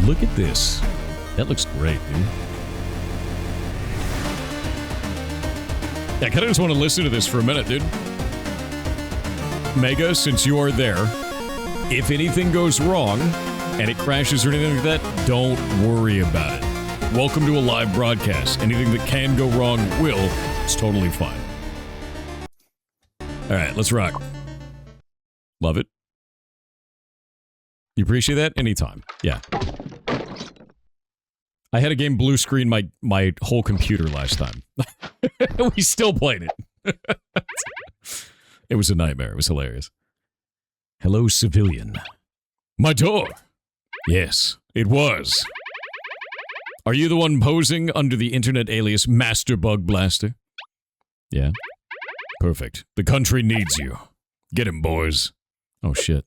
Look at this. That looks great, dude. Yeah, I kind of just want to listen to this for a minute, dude. Mega, since you are there, if anything goes wrong and it crashes or anything like that, don't worry about it. Welcome to a live broadcast. Anything that can go wrong will. It's totally fine. All right, let's rock. Love it. You appreciate that? Anytime. Yeah. I had a game blue screen my whole computer last time. We still played it. It was a nightmare. It was hilarious. Hello, civilian. My door. Yes, it was. Are you the one posing under the internet alias Master Bug Blaster? Yeah. Perfect. The country needs you. Get him, boys. Oh, shit.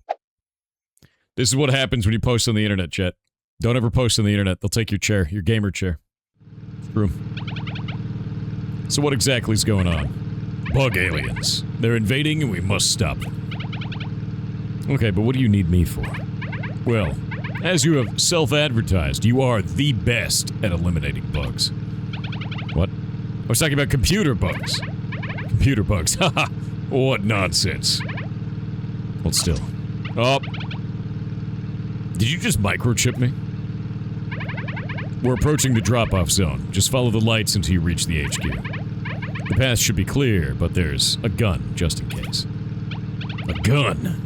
This is what happens when you post on the internet, chat. Don't ever post on the internet. They'll take your chair, your gamer chair. Screw 'em. So what exactly is going on? Bug aliens. They're invading and we must stop them. Okay, but what do you need me for? Well, as you have self-advertised, you are the best at eliminating bugs. What? I was talking about computer bugs. Computer bugs. Haha. What nonsense. Hold still. Oh. Did you just microchip me? We're approaching the drop-off zone. Just follow the lights until you reach the HQ. The path should be clear, but there's a gun, just in case. A gun?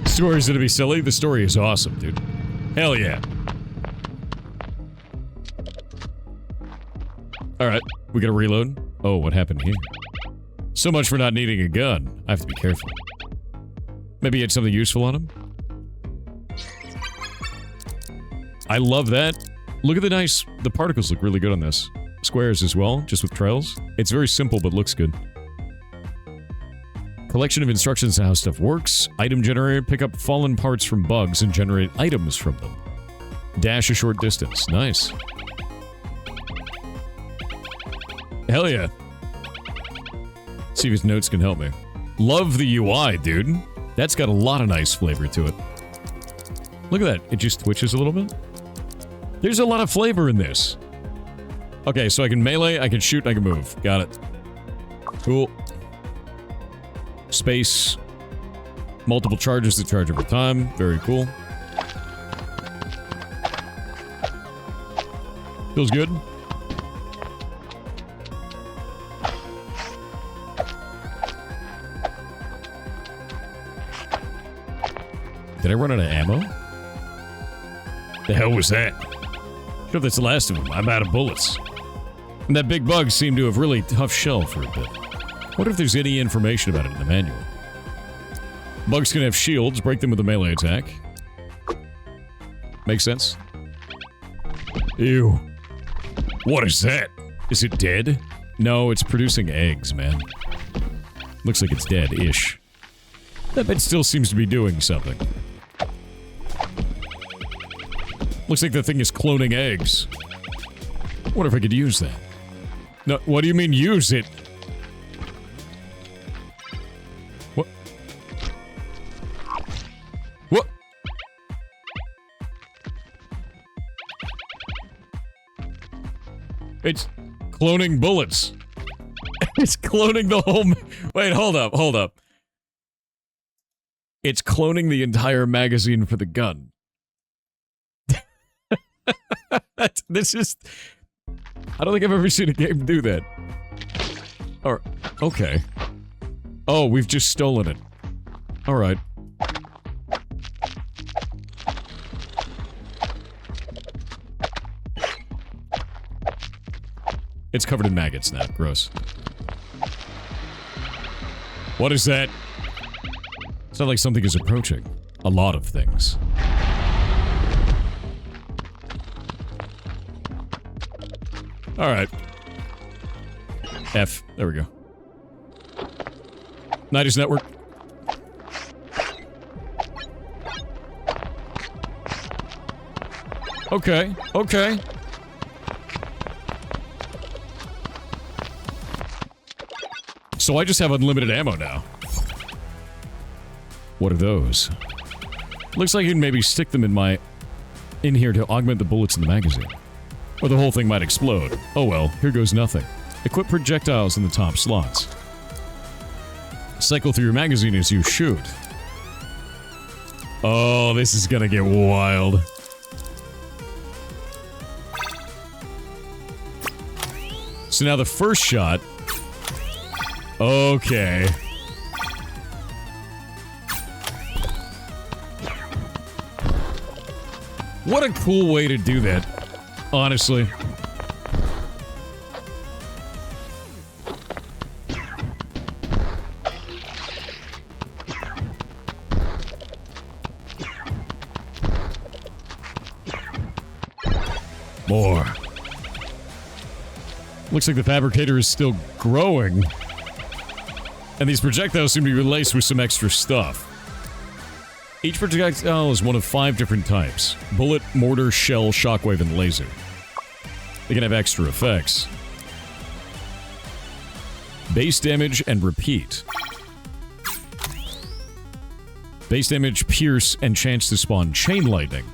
The story's gonna be silly. The story is awesome, dude. Hell yeah. Alright, we gotta reload. Oh, what happened here? So much for not needing a gun. I have to be careful. Maybe he had something useful on him? I love that. Look at the particles look really good on this. Squares as well, just with trails. It's very simple, but looks good. Collection of instructions on how stuff works. Item generator, pick up fallen parts from bugs and generate items from them. Dash a short distance. Nice. Hell yeah. See if his notes can help me. Love the UI, dude. That's got a lot of nice flavor to it. Look at that. It just twitches a little bit. There's a lot of flavor in this. Okay, so I can melee, I can shoot, and I can move. Got it. Cool. Space. Multiple charges that charge over time. Very cool. Feels good. Did I run out of ammo? The hell was that? Sure, that's the last of them. I'm out of bullets. And that big bug seemed to have really tough shell for a bit. What if there's any information about it in the manual? Bugs can have shields, break them with a melee attack. Makes sense. Ew. What is that? Is it dead? No, it's producing eggs, man. Looks like it's dead-ish. That bit still seems to be doing something. Looks like the thing is cloning eggs. Wonder if I could use that. No, what do you mean use it? What? What? It's cloning bullets. It's cloning the whole... Wait, hold up, hold up. It's cloning the entire magazine for the gun. This is... I don't think I've ever seen a game do that. Or, okay. Oh, we've just stolen it. Alright. It's covered in maggots now. Gross. What is that? It's not like something is approaching. A lot of things. Alright. F. There we go. Nidus Network. Okay. Okay. So I just have unlimited ammo now. What are those? Looks like you can maybe stick them in here to augment the bullets in the magazine. Or the whole thing might explode. Oh well, here goes nothing. Equip projectiles in the top slots. Cycle through your magazine as you shoot. Oh, this is gonna get wild. So now the first shot... Okay. What a cool way to do that, honestly. More. Looks like the fabricator is still growing. And these projectiles seem to be laced with some extra stuff. Each projectile is one of 5 different types. Bullet, mortar, shell, shockwave, and laser. They can have extra effects. Base damage and repeat. Base damage, pierce, and chance to spawn chain lightning.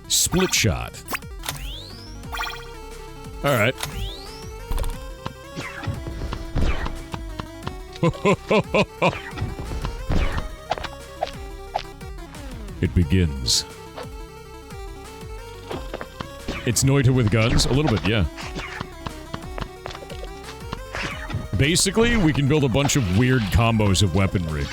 Split shot. Alright. It begins. It's Noita with guns? A little bit, yeah. Basically, we can build a bunch of weird combos of weaponry.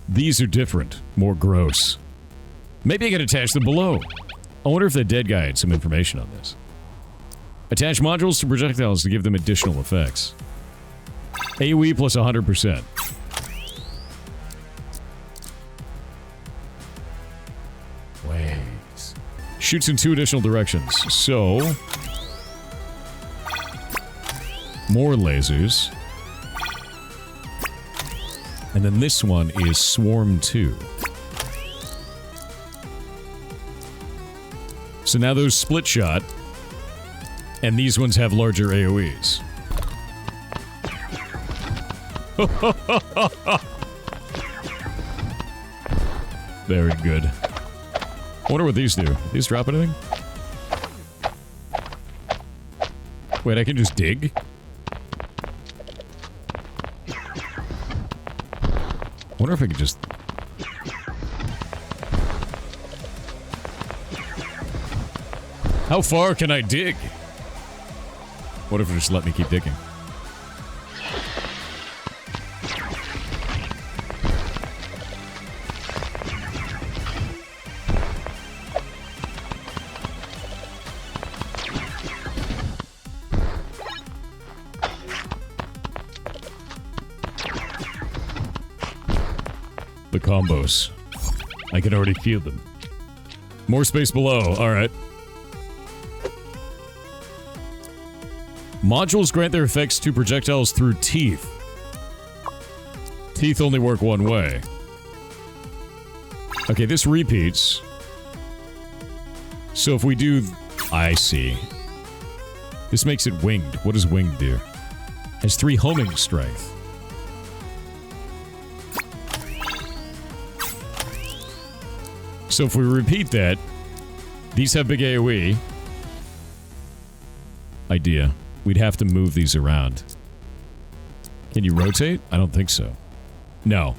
These are different, more gross. Maybe I can attach them below. I wonder if the dead guy had some information on this. Attach modules to projectiles to give them additional effects. AoE plus 100%. Ways. Shoots in 2 additional directions. So... more lasers. And then this one is Swarm 2. So now those split shot, and these ones have larger AoEs. Very good. I wonder what these do. These drop anything? Wait, I can just dig? I wonder if I could just... How far can I dig? What if it just let me keep digging? The combos. I can already feel them. More space below, alright. Modules grant their effects to projectiles through teeth. Teeth only work one way. Okay, this repeats. So if we do... I see. This makes it winged. What does winged do? Has 3 homing strength. So if we repeat that, these have big AoE. Idea. We'd have to move these around. Can you rotate? I don't think so. No.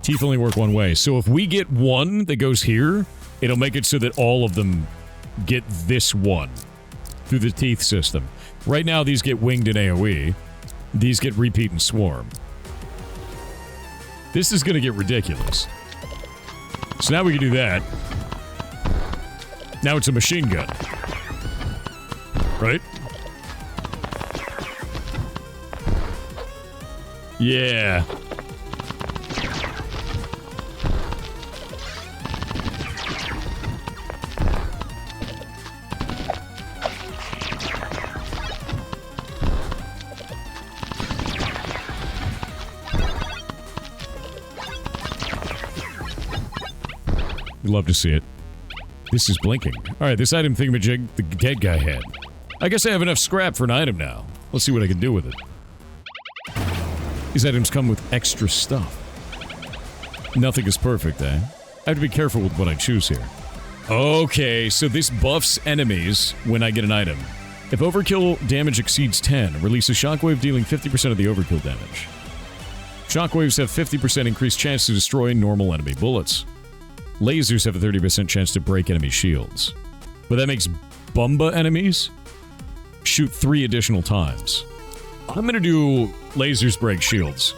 Teeth only work one way. So if we get one that goes here, it'll make it so that all of them get this one through the teeth system. Right now, these get winged in AoE. These get repeat and swarm. This is going to get ridiculous. So now we can do that. Now it's a machine gun. Right? Yeah. We'd love to see it. This is blinking. Alright, this item thingamajig the dead guy had. I guess I have enough scrap for an item now. Let's see what I can do with it. These items come with extra stuff. Nothing is perfect, eh? I have to be careful with what I choose here. Okay, so this buffs enemies when I get an item. If overkill damage exceeds 10, release a shockwave dealing 50% of the overkill damage. Shockwaves have 50% increased chance to destroy normal enemy bullets. Lasers have a 30% chance to break enemy shields. But that makes Bumba enemies shoot 3 additional times. I'm gonna do lasers break shields.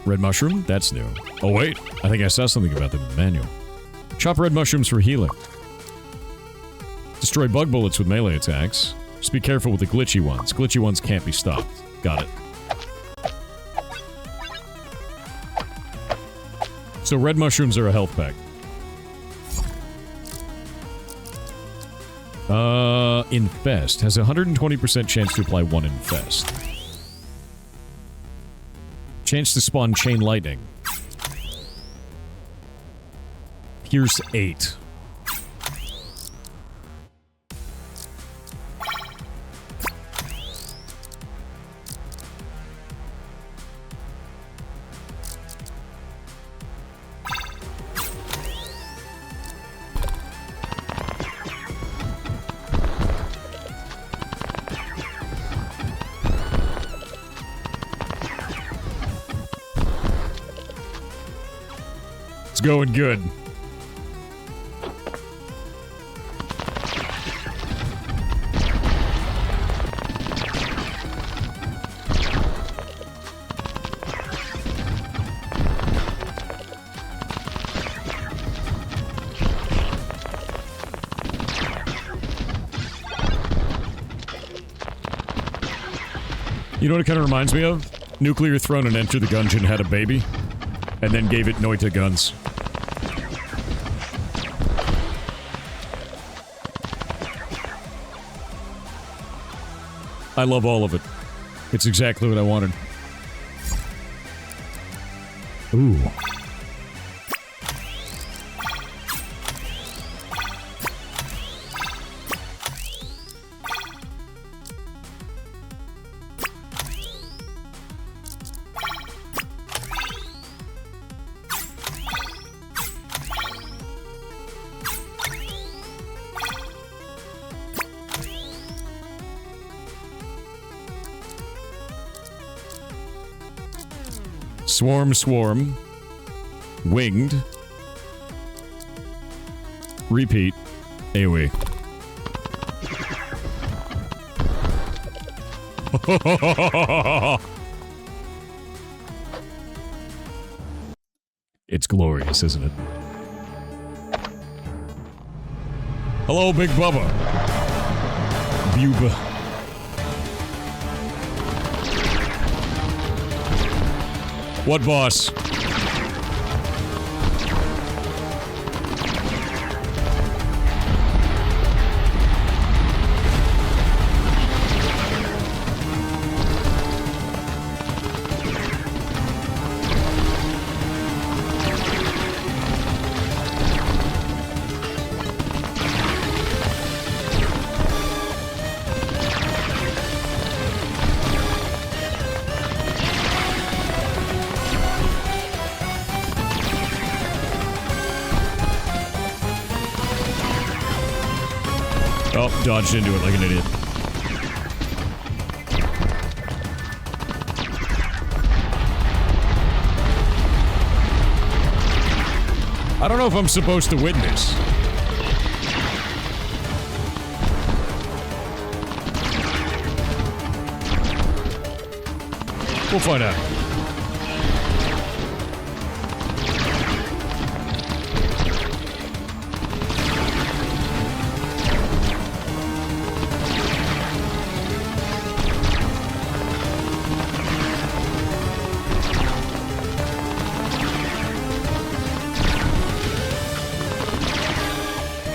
Red mushroom? That's new. Oh wait, I think I saw something about them in the manual. Chop red mushrooms for healing. Destroy bug bullets with melee attacks. Just be careful with the glitchy ones. Glitchy ones can't be stopped. Got it. So red mushrooms are a health pack. Infest has a 120% chance to apply 1 Infest. Chance to spawn chain lightning. Pierce 8. It's going good. You know what it kind of reminds me of? Nuclear Throne and Enter the Gungeon had a baby, and then gave it Noita guns. I love all of it. It's exactly what I wanted. Ooh. Swarm, swarm. Winged. Repeat. AoE. It's glorious, isn't it? Hello, Big Bubba. Buba. What boss? Oh, dodged into it like an idiot. I don't know if I'm supposed to win this. We'll find out.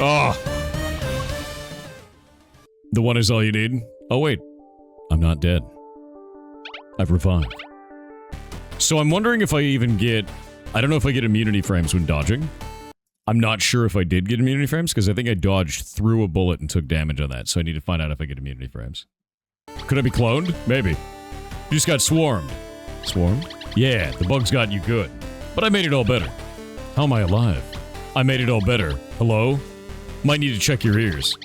Oh. The one is all you need. Oh, wait. I'm not dead. I've revived. So I'm wondering if I even get... I don't know if I get immunity frames when dodging. I'm not sure if I did get immunity frames, because I think I dodged through a bullet and took damage on that, so I need to find out if I get immunity frames. Could I be cloned? Maybe. You just got swarmed. Swarmed? Yeah, the bugs got you good. But I made it all better. How am I alive? I made it all better. Hello? Might need to check your ears.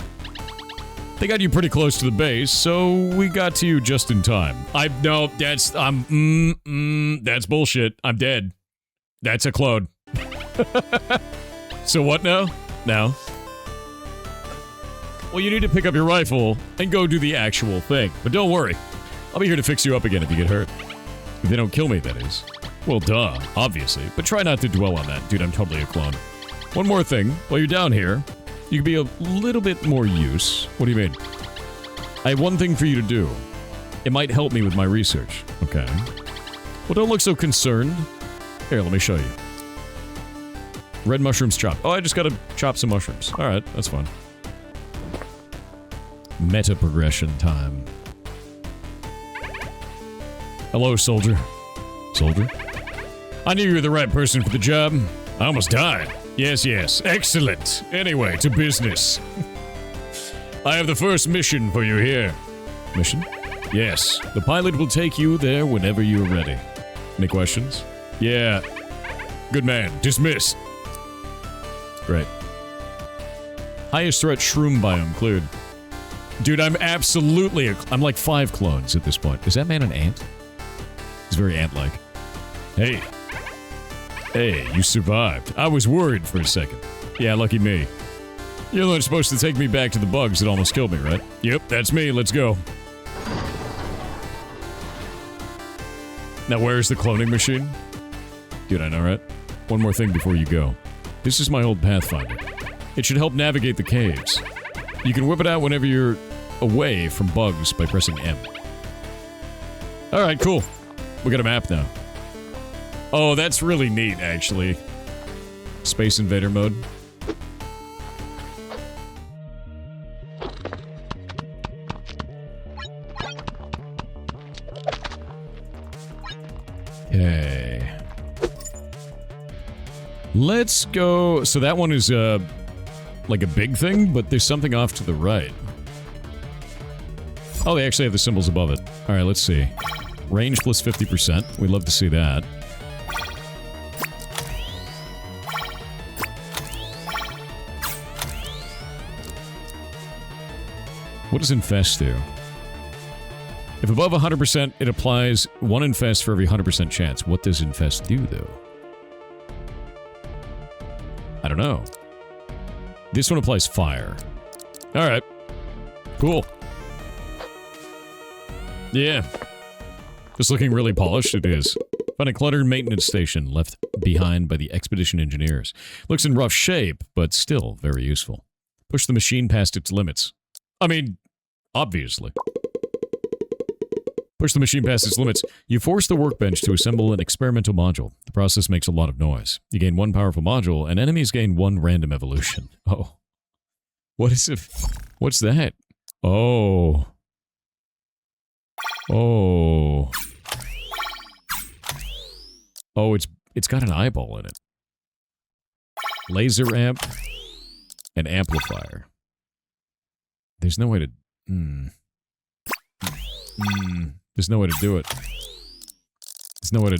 They got you pretty close to the base, so we got to you just in time. No, that's bullshit. I'm dead. That's a clone. So what now? Now? Well, you need to pick up your rifle and go do the actual thing. But don't worry. I'll be here to fix you up again if you get hurt. If they don't kill me, that is. Well, duh, obviously. But try not to dwell on that. Dude, I'm totally a clone. One more thing. While you're down here, you can be a little bit more use. What do you mean? I have one thing for you to do. It might help me with my research. Okay. Well, don't look so concerned. Here, let me show you. Red mushrooms chopped. Oh, I just gotta chop some mushrooms. Alright, that's fun. Meta progression time. Hello, soldier. Soldier? I knew you were the right person for the job. I almost died. Yes, yes. Excellent. Anyway, to business. I have the first mission for you here. Mission? Yes. The pilot will take you there whenever you're ready. Any questions? Yeah. Good man. Dismissed. Great. Highest threat shroom biome cleared. Dude, I'm absolutely I'm like 5 clones at this point. Is that man an ant? He's very ant-like. Hey. Hey, you survived. I was worried for a second. Yeah, lucky me. You're the one supposed to take me back to the bugs that almost killed me, right? Yep, that's me. Let's go. Now, where's the cloning machine? Dude, I know, right? One more thing before you go. This is my old Pathfinder. It should help navigate the caves. You can whip it out whenever you're away from bugs by pressing M. Alright, cool. We got a map now. Oh, that's really neat, actually. Space Invader mode. Okay. Let's go. So that one is, like a big thing, but there's something off to the right. Oh, they actually have the symbols above it. Alright, let's see. Range plus 50%. We'd love to see that. What does infest do? If above 100%, it applies 1 infest for every 100% chance. What does infest do, though? I don't know. This one applies fire. Alright. Cool. Yeah. Just looking really polished, it is. Found a cluttered maintenance station left behind by the expedition engineers. Looks in rough shape, but still very useful. Push the machine past its limits. I mean, obviously. Push the machine past its limits. You force the workbench to assemble an experimental module. The process makes a lot of noise. You gain 1 powerful module, and enemies gain 1 random evolution. Oh. What is it? What's that? Oh. Oh. Oh, it's got an eyeball in it. Laser amp and amplifier. There's no way to... There's no way to do it. There's no way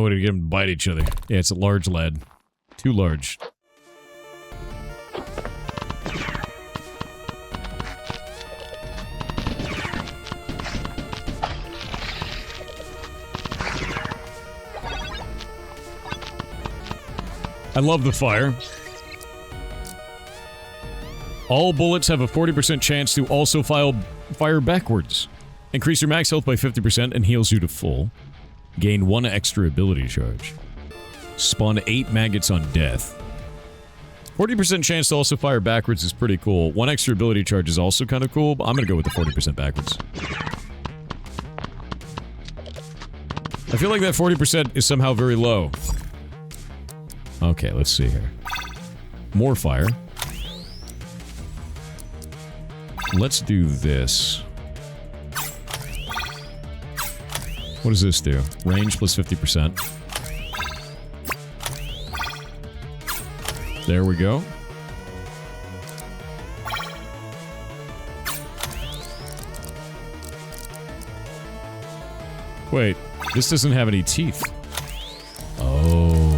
to get them to bite each other. Yeah, it's a large lad. Too large. I love the fire. All bullets have a 40% chance to also fire backwards. Increase your max health by 50% and heals you to full. Gain 1 extra ability charge. Spawn 8 maggots on death. 40% chance to also fire backwards is pretty cool. 1 extra ability charge is also kind of cool, but I'm gonna go with the 40% backwards. I feel like that 40% is somehow very low. Okay, let's see here. More fire. Let's do this. What does this do? Range plus 50%. There we go. Wait, this doesn't have any teeth. Oh.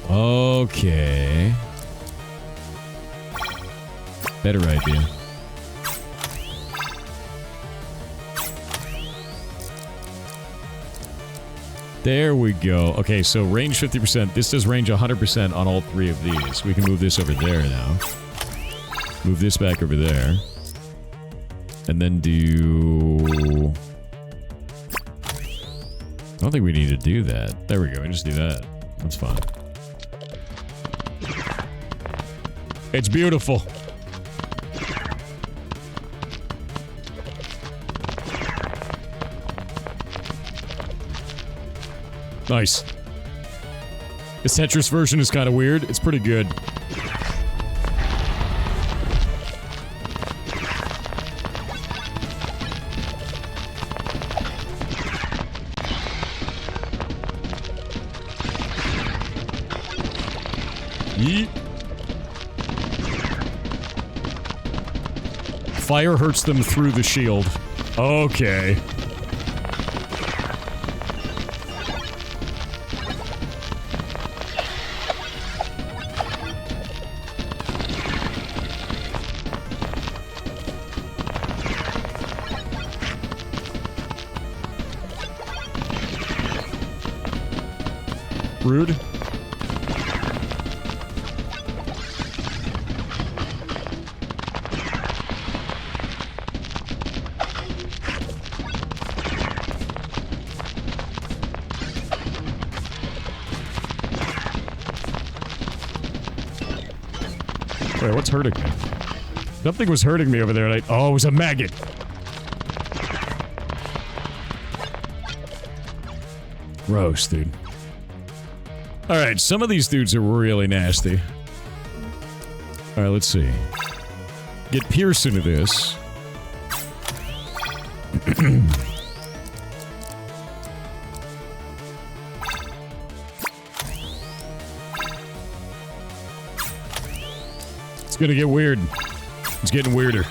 Okay. Better idea. There we go. Okay, so range 50%. This does range 100% on all three of these. We can move this over there now. Move this back over there. And then do... I don't think we need to do that. There we go. We just do that. That's fine. It's beautiful. Nice. This Tetris version is kind of weird. It's pretty good. Yeet. Fire hurts them through the shield. Okay. Rude. Wait, what's hurting me? Something was hurting me over there. Like, oh, it was a maggot. Gross, dude. Alright, some of these dudes are really nasty. Alright, let's see. Get Pierce into this. It's gonna get weird. It's getting weirder.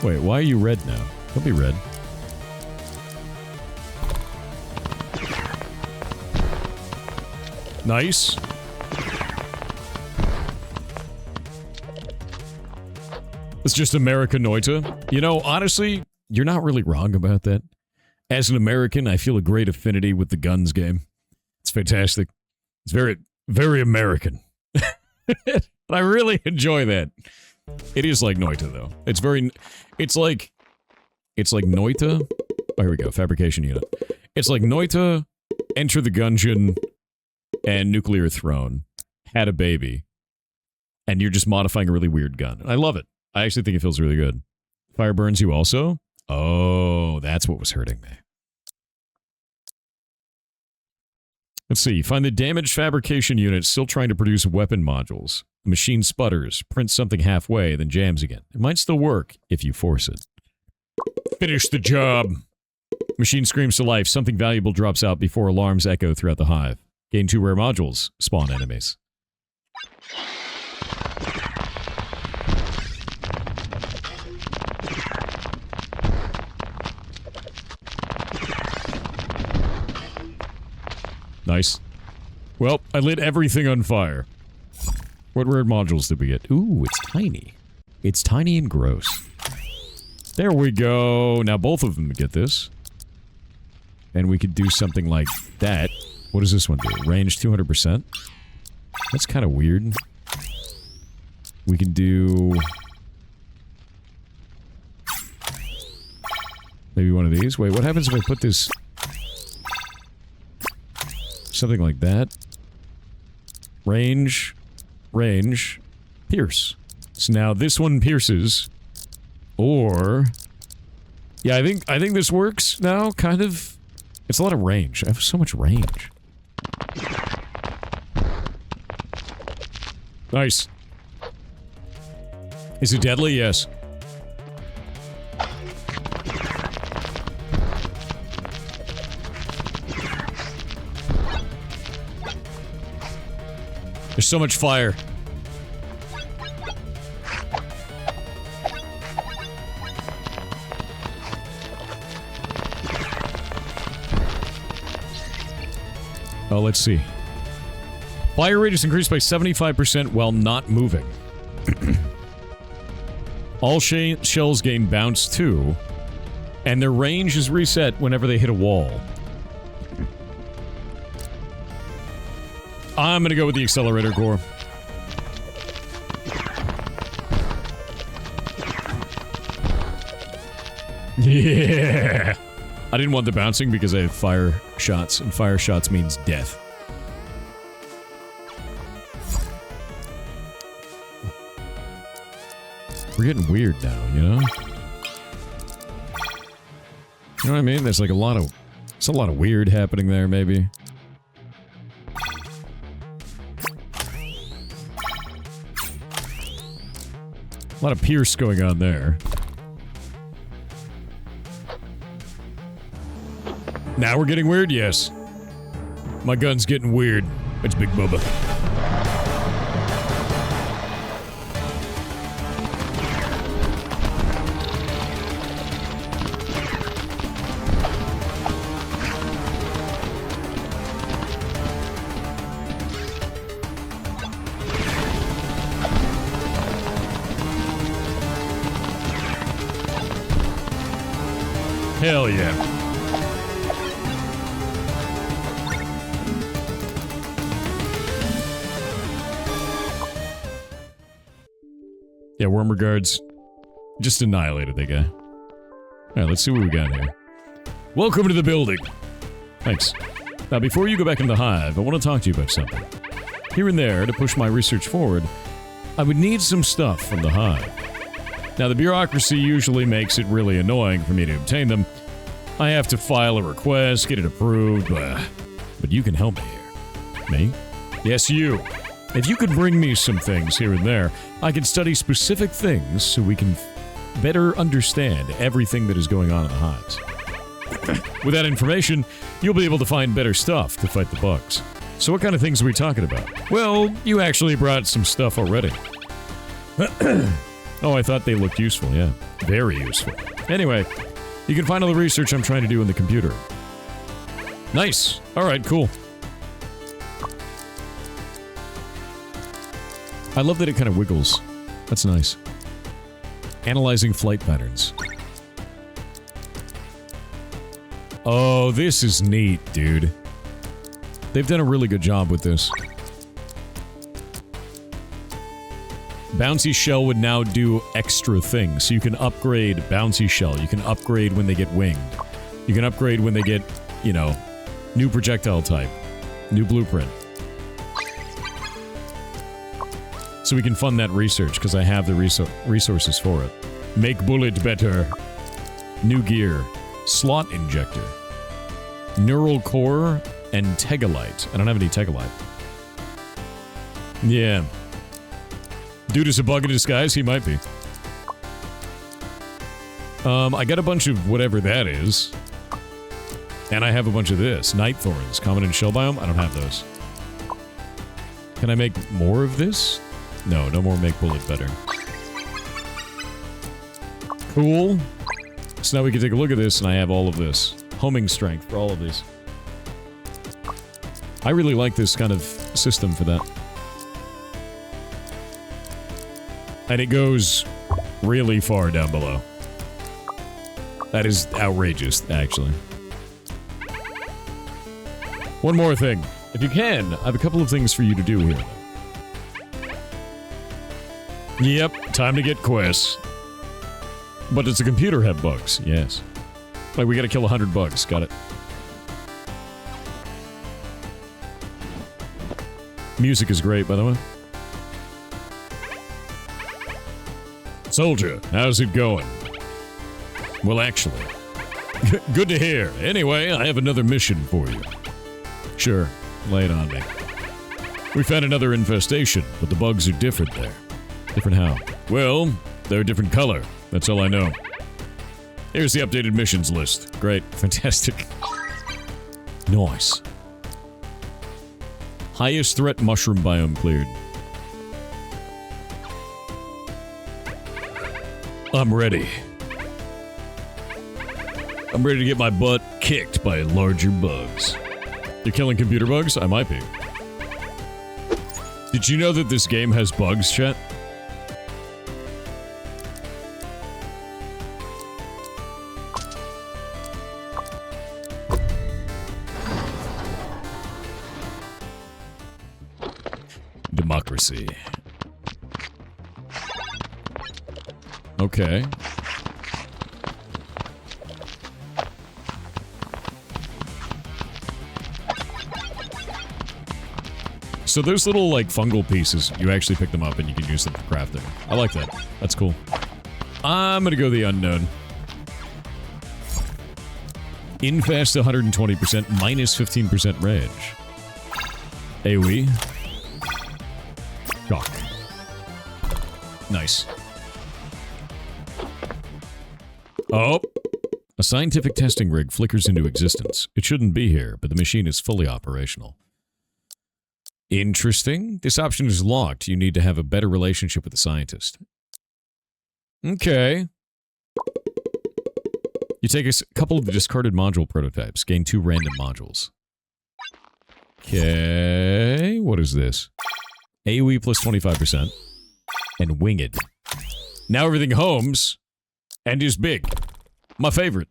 Wait, why are you red now? Don't be red. Nice. It's just America Noita. You know, honestly, you're not really wrong about that. As an American, I feel a great affinity with the guns game. It's fantastic. It's very, very American. I really enjoy that. It is like Noita, though. It's very... It's like Noita... Oh, here we go. Fabrication unit. It's like Noita, Enter the Gungeon, and Nuclear Throne had a baby, and you're just modifying a really weird gun. I love it. I actually think it feels really good. Fire burns you also? Oh, that's what was hurting me. Let's see. Find the damaged fabrication unit still trying to produce weapon modules. The machine sputters, prints something halfway, then jams again. It might still work if you force it. Finish the job. Machine screams to life. Something valuable drops out before alarms echo throughout the hive. Gain 2 rare modules. Spawn enemies. Nice. Well, I lit everything on fire. What rare modules did we get? Ooh, it's tiny. It's tiny and gross. There we go. Now both of them get this. And we could do something like that. What does this one do? Range 200%? That's kind of weird. We can do... maybe one of these? Wait, what happens if I put this... something like that? Range... range... pierce. So now this one pierces. Or... yeah, I think this works now, kind of. It's a lot of range. I have so much range. Nice. Is it deadly? Yes. There's so much fire. Oh, let's see. Fire rate is increased by 75% while not moving. All shells gain bounce too, and their range is reset whenever they hit a wall. I'm gonna go with the accelerator core. Yeah! I didn't want the bouncing because I have fire shots, and fire shots means death. We're getting weird now, you know? You know what I mean? There's like a lot of... There's a lot of weird happening there, maybe. A lot of Pierce going on there. Now we're getting weird? Yes. My gun's getting weird. It's Big Bubba. Hell yeah. Yeah, warm regards. Just annihilated that guy. Alright, let's see what we got here. Welcome to the building. Thanks. Now, before you go back in the hive, I want to talk to you about something. Here and there, to push my research forward, I would need some stuff from the hive. Now, the bureaucracy usually makes it really annoying for me to obtain them. I have to file a request, get it approved, but you can help me here. Me? Yes, you. If you could bring me some things here and there, I can study specific things so we can better understand everything that is going on in the hives. With that information, you'll be able to find better stuff to fight the bugs. So what kind of things are we talking about? Well, you actually brought some stuff already. Oh, I thought they looked useful, yeah. Very useful. Anyway, you can find all the research I'm trying to do in the computer. Nice. Alright, cool. I love that it kind of wiggles. That's nice. Analyzing flight patterns. Oh, this is neat, dude. They've done a really good job with this. Bouncy Shell would now do extra things. So you can upgrade Bouncy Shell. You can upgrade when they get winged. You can upgrade when they get, you know, new projectile type. New blueprint. So we can fund that research, because I have the resources for it. Make bullet better. New gear. Slot injector. Neural core and Tegalite. I don't have any Tegalite. Yeah. Dude is a bug in disguise? He might be. I got a bunch of whatever that is. And I have a bunch of this. Night Thorns. Common and Shell Biome? I don't have those. Can I make more of this? No, no more make bullet better. Cool. So now we can take a look at this, and I have all of this. Homing strength for all of these. I really like this kind of system for that. And it goes really far down below. That is outrageous, actually. One more thing. If you can, I have a couple of things for you to do here. Yep, time to get quests. But it's a computer have bugs, yes. Like, we gotta kill 100 bugs, got it. Music is great, by the way. Soldier, how's it going? Well, actually. Good to hear. Anyway, I have another mission for you. Sure, lay it on me. We found another infestation, but the bugs are different there. Different how? Well, they're a different color. That's all I know. Here's the updated missions list. Great. Fantastic. Nice. Highest threat mushroom biome cleared. I'm ready. I'm ready to get my butt kicked by larger bugs. You're killing computer bugs? I might be. Did you know that this game has bugs, chat? Democracy. Okay. So those little, like, fungal pieces, you actually pick them up and you can use them for crafting. I like that. That's cool. I'm gonna go the unknown. Infast 120%, minus 15% range. AoE. Shock. Nice. Oh! A scientific testing rig flickers into existence. It shouldn't be here, but the machine is fully operational. Interesting. This option is locked. You need to have a better relationship with the scientist. Okay. You take a couple of the discarded module prototypes. Gain 2 random modules. Okay. What is this? AoE plus 25%. And Winged. Now everything homes. And is big. My favorite.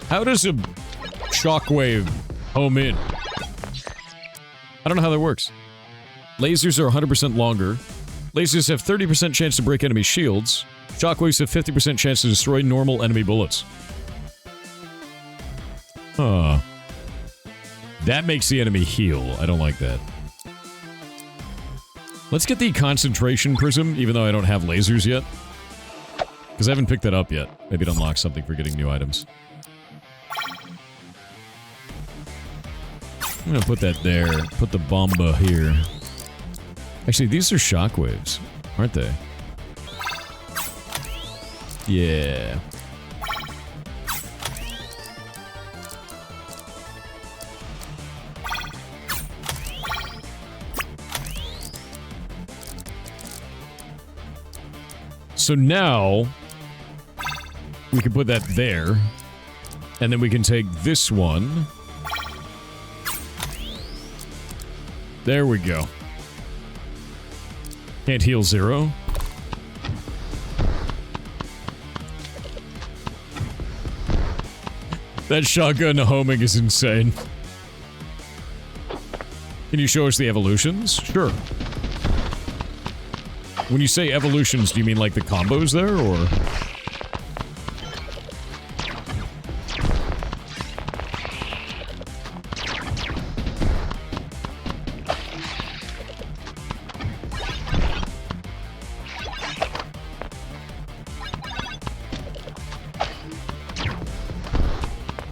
How does a shockwave home in? I don't know how that works. Lasers are 100% longer. Lasers have 30% chance to break enemy shields. Shockwaves have 50% chance to destroy normal enemy bullets. Huh. That makes the enemy heal. I don't like that. Let's get the concentration prism, even though I don't have lasers yet. Because I haven't picked that up yet. Maybe it unlocks something for getting new items. I'm gonna put that there. Put the bomba here. Actually, these are shockwaves, aren't they? Yeah. So now, we can put that there, and then we can take this one. There we go. Can't heal 0. That shotgun homing is insane. Can you show us the evolutions? Sure. When you say evolutions, do you mean like the combos there, or...?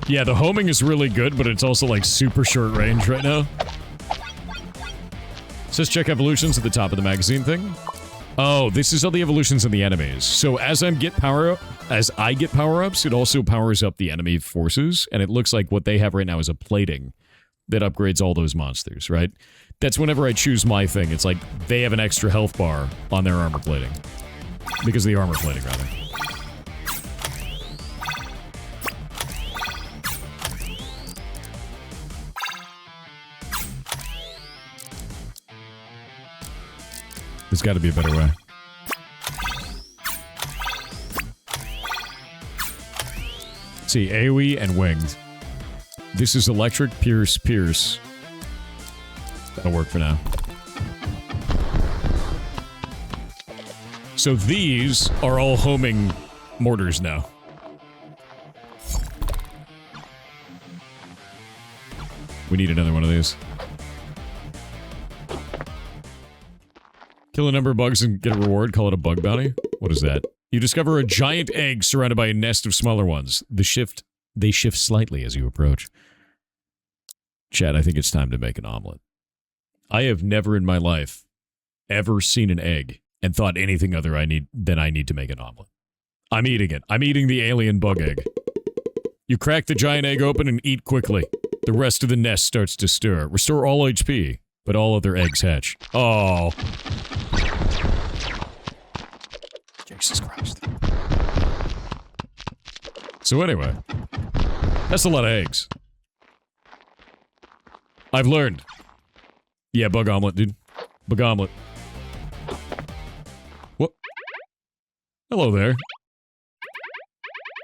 Yeah, the homing is really good, but it's also like super short range right now. It says check evolutions at the top of the magazine thing. Oh, this is all the evolutions of the enemies. So as I get power-ups, it also powers up the enemy forces, and it looks like what they have right now is a plating that upgrades all those monsters, right? That's whenever I choose my thing, it's like they have an extra health bar on their armor plating. Because of the armor plating, rather. There's got to be a better way. Let's see, AoE and winged. This is electric, pierce, pierce. That'll work for now. So these are all homing mortars now. We need another one of these. Kill a number of bugs and get a reward, call it a bug bounty. What is that? You discover a giant egg surrounded by a nest of smaller ones. They shift slightly as you approach. Chat, I think it's time to make an omelet. I have never in my life ever seen an egg and thought anything other than I need to make an omelet. I'm eating it. I'm eating the alien bug egg. You crack the giant egg open and eat quickly. The rest of the nest starts to stir. Restore all HP, but all other eggs hatch. Oh. Jesus Christ. So anyway, that's a lot of eggs. I've learned. Yeah, bug omelet, dude. Bug omelet. What? Hello there.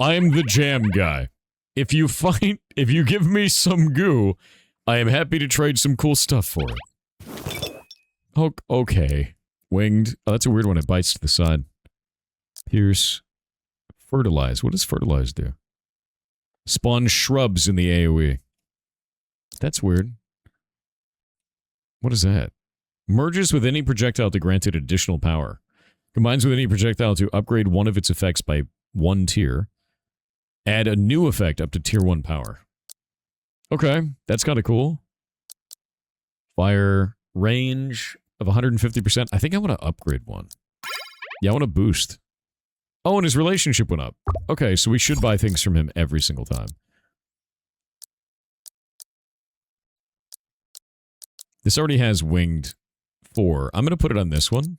I'm the jam guy. If you give me some goo, I am happy to trade some cool stuff for it. Oh, okay. Winged. Oh, that's a weird one. It bites to the side. Pierce. Fertilize. What does fertilize do? Spawn shrubs in the AoE. That's weird. What is that? Merges with any projectile to grant it additional power. Combines with any projectile to upgrade one of its effects by 1 tier. Add a new effect up to tier 1 power. Okay, that's kind of cool. Fire range of 150%. I think I want to upgrade one. Yeah, I want to boost. Oh, and his relationship went up. Okay, so we should buy things from him every single time. This already has winged 4. I'm going to put it on this one.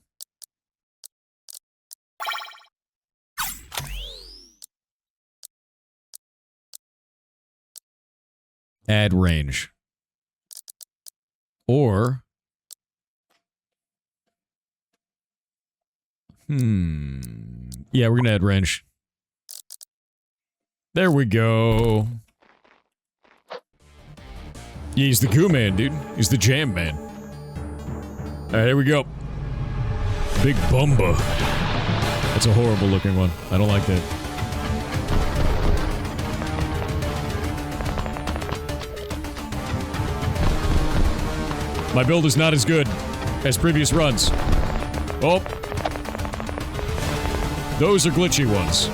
Add range. Or... Yeah, we're gonna add range. There we go. Yeah, he's the goo man, dude. He's the jam man. Alright, here we go. Big Bumba. That's a horrible looking one. I don't like that. My build is not as good as previous runs. Oh. Those are glitchy ones.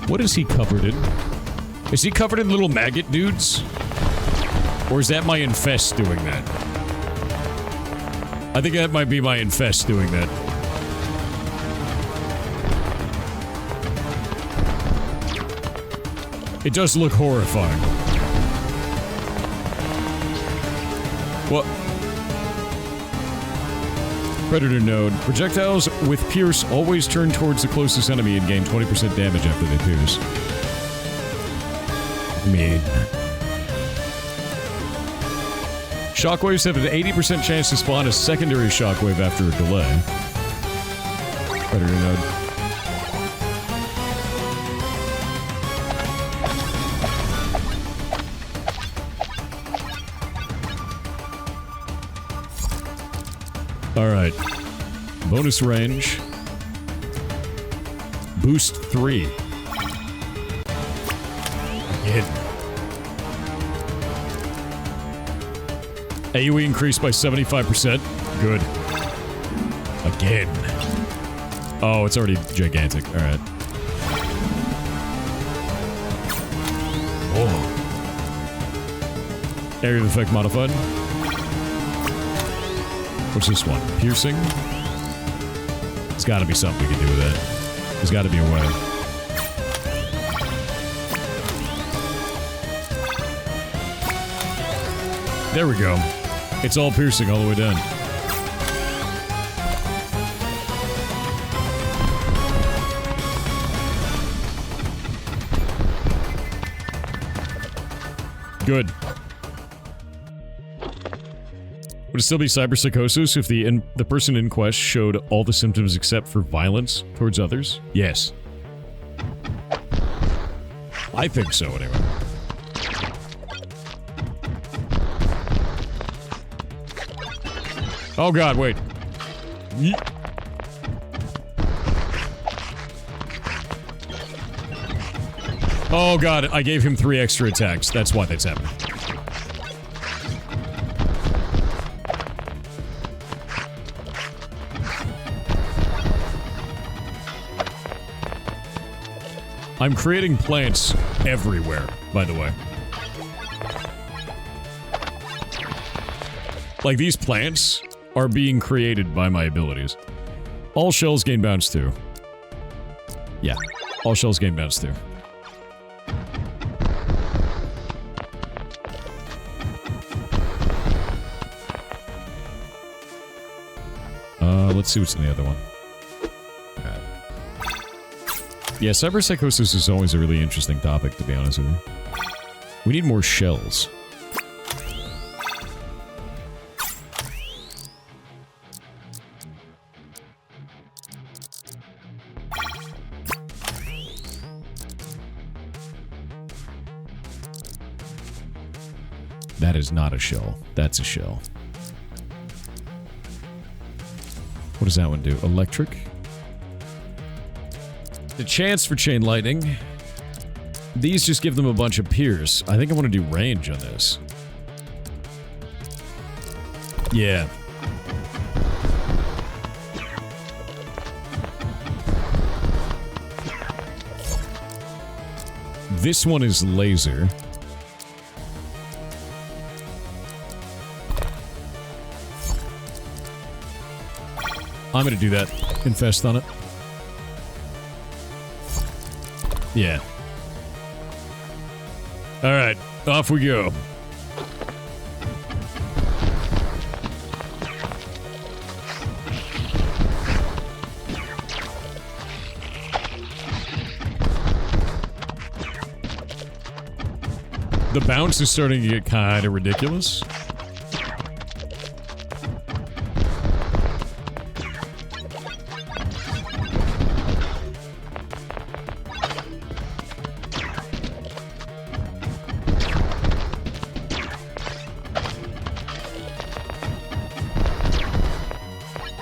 What is he covered in? Is he covered in little maggot dudes? Or is that my infest doing that? I think that might be my infest doing that. It does look horrifying. What? Predator node. Projectiles with Pierce always turn towards the closest enemy and gain 20% damage after they pierce. I mean... Shockwaves have an 80% chance to spawn a secondary shockwave after a delay. Predator node. Alright. Bonus range. Boost 3. Hit. AoE increased by 75%. Good. Again. Oh, it's already gigantic. Alright. Oh. Area of effect modified. What's this one? Piercing? There's gotta be something we can do with that. There's gotta be a way. There we go. It's all piercing all the way down. Good. Would it still be cyberpsychosis if the person in quest showed all the symptoms except for violence towards others? Yes. I think so, anyway. Oh god, wait. Oh god, I gave him 3 extra attacks. That's why that's happening. I'm creating plants everywhere, by the way. Like, these plants are being created by my abilities. All shells gain bounce too. Yeah, all shells gain bounce too. Let's see what's in the other one. Alright. Yeah, cyberpsychosis is always a really interesting topic, to be honest with you. We need more shells. That is not a shell. That's a shell. What does that one do? Electric? The chance for chain lightning. These just give them a bunch of P.I.G.S. I think I want to do range on this. Yeah. This one is laser. I'm gonna do that. Infest on it. Yeah. Alright, off we go. The bounce is starting to get kinda ridiculous.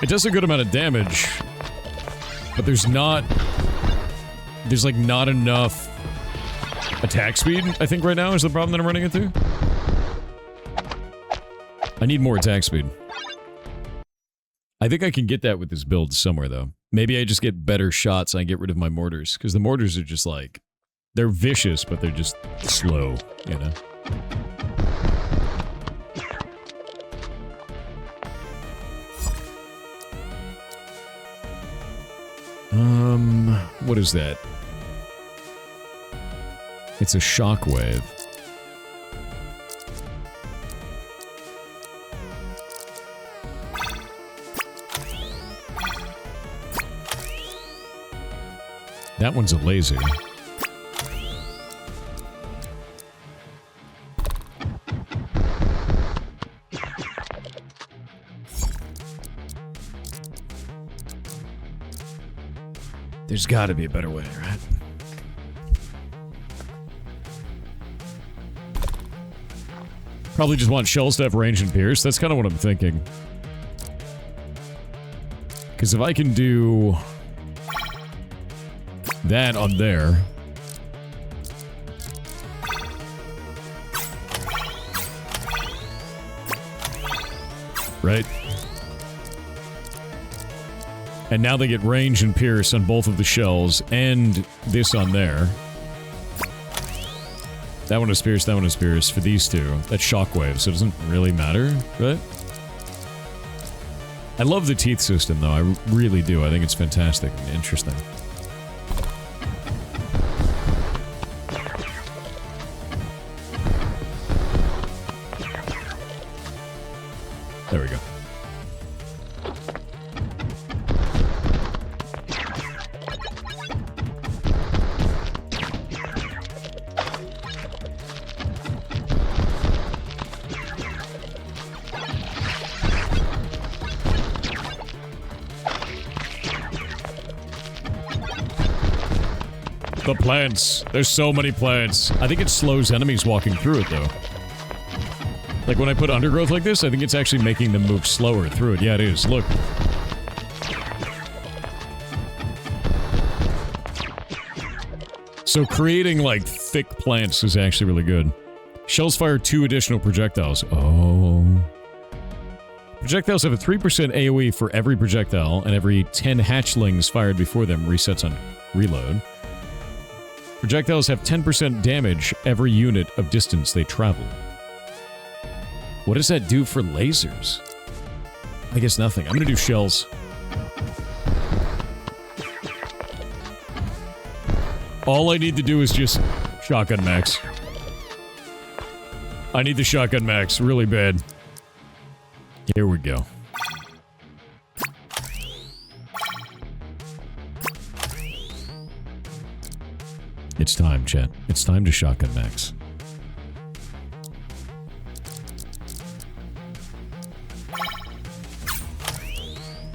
It does a good amount of damage, but there's like not enough attack speed, I think right now is the problem that I'm running into. I need more attack speed. I think I can get that with this build somewhere though. Maybe I just get better shots and I get rid of my mortars, because the mortars are just like, they're vicious, but they're just slow, you know? What is that? It's a shockwave. That one's a laser. There's gotta be a better way, right? Probably just want shells to have range and pierce. That's kind of what I'm thinking. Because if I can do that on there. Right? And now they get range and pierce on both of the shells, and this on there. That one is pierce, that one is pierce for these two. That's shockwave, so it doesn't really matter, right? I love the teeth system, though. I really do. I think it's fantastic and interesting. There we go. The plants. There's so many plants. I think it slows enemies walking through it, though. Like when I put undergrowth like this, I think it's actually making them move slower through it. Yeah, it is. Look. So creating, like, thick plants is actually really good. Shells fire 2 additional projectiles. Oh. Projectiles have a 3% AoE for every projectile, and every 10 hatchlings fired before them resets on reload. Projectiles have 10% damage every unit of distance they travel. What does that do for lasers? I guess nothing. I'm gonna do shells. All I need to do is just shotgun max. I need the shotgun max really bad. Here we go. It's time, chat. It's time to shotgun max.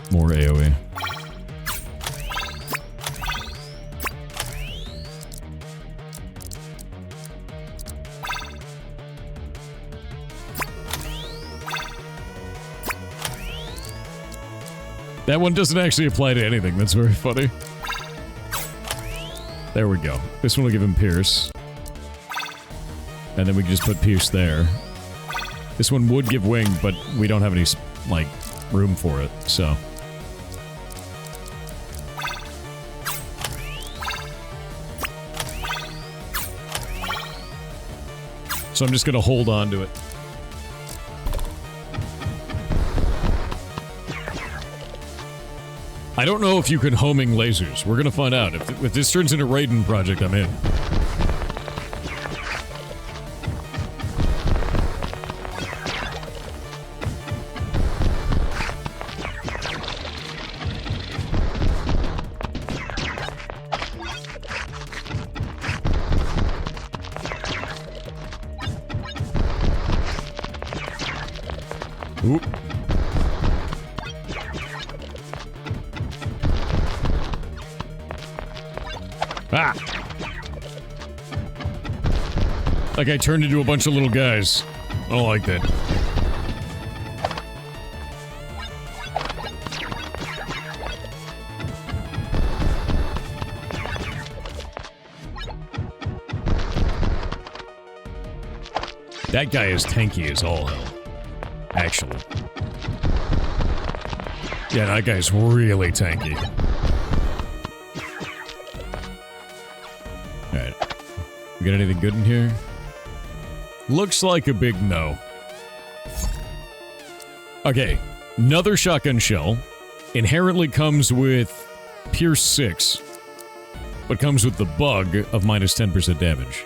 More AoE. That one doesn't actually apply to anything. That's very funny. There we go. This one will give him Pierce. And then we can just put Pierce there. This one would give Wing, but we don't have any, like, room for it, so... So I'm just gonna hold on to it. I don't know if you can homing lasers. We're gonna find out. If this turns into a Raiden project, I'm in. Oop. Ah! Like I turned into a bunch of little guys. I don't like that. That guy is tanky as all hell. Actually. Yeah, that guy's really tanky. Alright. We got anything good in here? Looks like a big no. Okay. Another shotgun shell. Inherently comes with Pierce 6. But comes with the bug of minus 10% damage.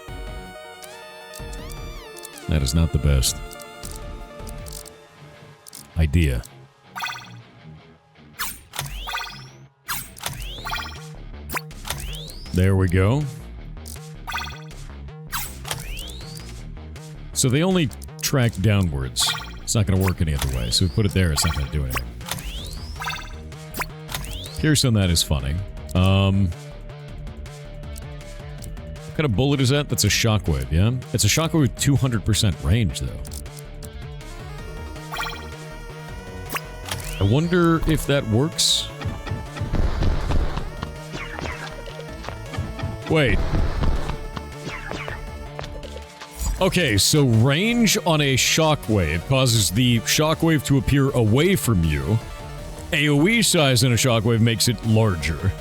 That is not the best idea. There we go. So they only track downwards. It's not going to work any other way. So we put it there, it's not going to do anything. Pierce on that is funny. What kind of bullet is that? That's a shockwave, yeah? It's a shockwave with 200% range, though. I wonder if that works. Wait. Okay, so range on a shockwave causes the shockwave to appear away from you. AoE size in a shockwave makes it larger.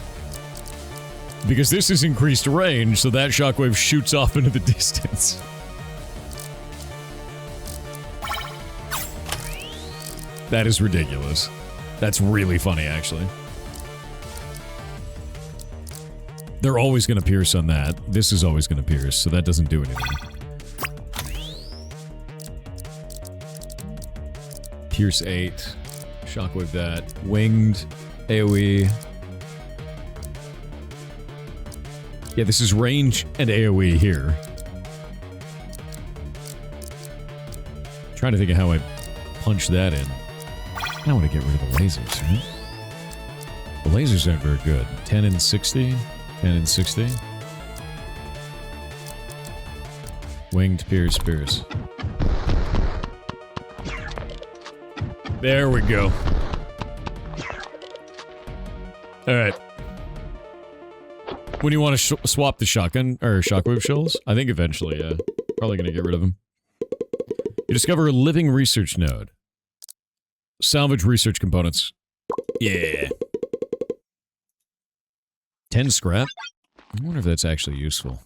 Because this is increased range, so that shockwave shoots off into the distance. That is ridiculous. That's really funny, actually. They're always going to pierce on that. This is always going to pierce, so that doesn't do anything. Pierce 8. Shockwave that. Winged. AoE. Yeah, this is range and AoE here. Trying to think of how I punch that in. I want to get rid of the lasers, right? The lasers aren't very good. 10 and 60. 10 and 60. Winged Pierce, Pierce. There we go. Alright. When do you want to swap the shotgun, or shockwave shells? I think eventually, yeah. Probably gonna get rid of them. You discover a living research node. Salvage research components. Yeah. 10 scrap? I wonder if that's actually useful.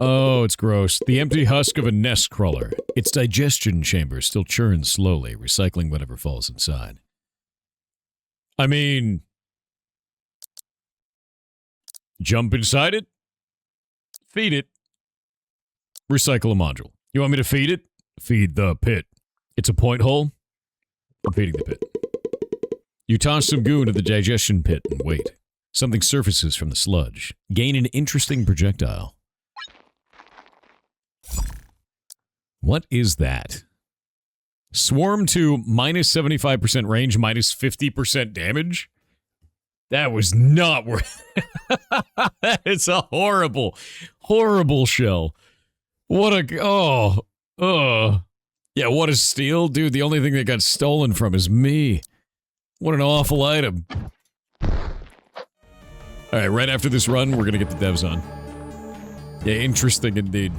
Oh, it's gross. The empty husk of a nest crawler. Its digestion chamber still churns slowly, recycling whatever falls inside. I mean... jump inside it? Feed it. Recycle a module. You want me to feed it? Feed the pit. It's a point hole. I'm feeding the pit. You toss some goo into the digestion pit and wait. Something surfaces from the sludge. Gain an interesting projectile. What is that? Swarm to minus 75% range, minus 50% damage? That was not worth it. It's a horrible, horrible shell. What a... Yeah, what a steal. Dude, the only thing that got stolen from is me. What an awful item. Alright, right after this run, we're gonna get the devs on. Yeah, interesting indeed.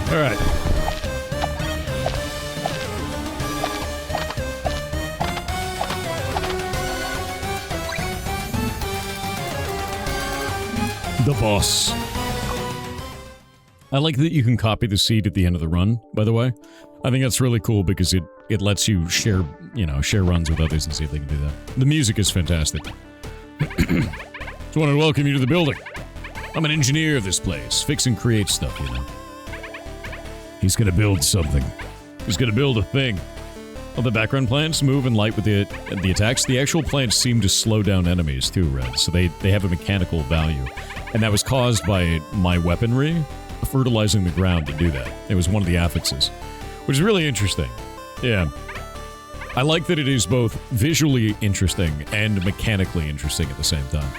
Alright. The boss. I like that you can copy the seed at the end of the run, by the way. I think that's really cool because it lets you share, you know, share runs with others and see if they can do that. The music is fantastic. Just wanted to welcome you to the building. I'm an engineer of this place. Fix and create stuff, you know. He's gonna build something. He's gonna build a thing. Well, the background plants move and light with the attacks. The actual plants seem to slow down enemies too, Red. So they have a mechanical value. And that was caused by my weaponry fertilizing the ground to do that. It was one of the affixes. Which is really interesting. Yeah. I like that it is both visually interesting and mechanically interesting at the same time.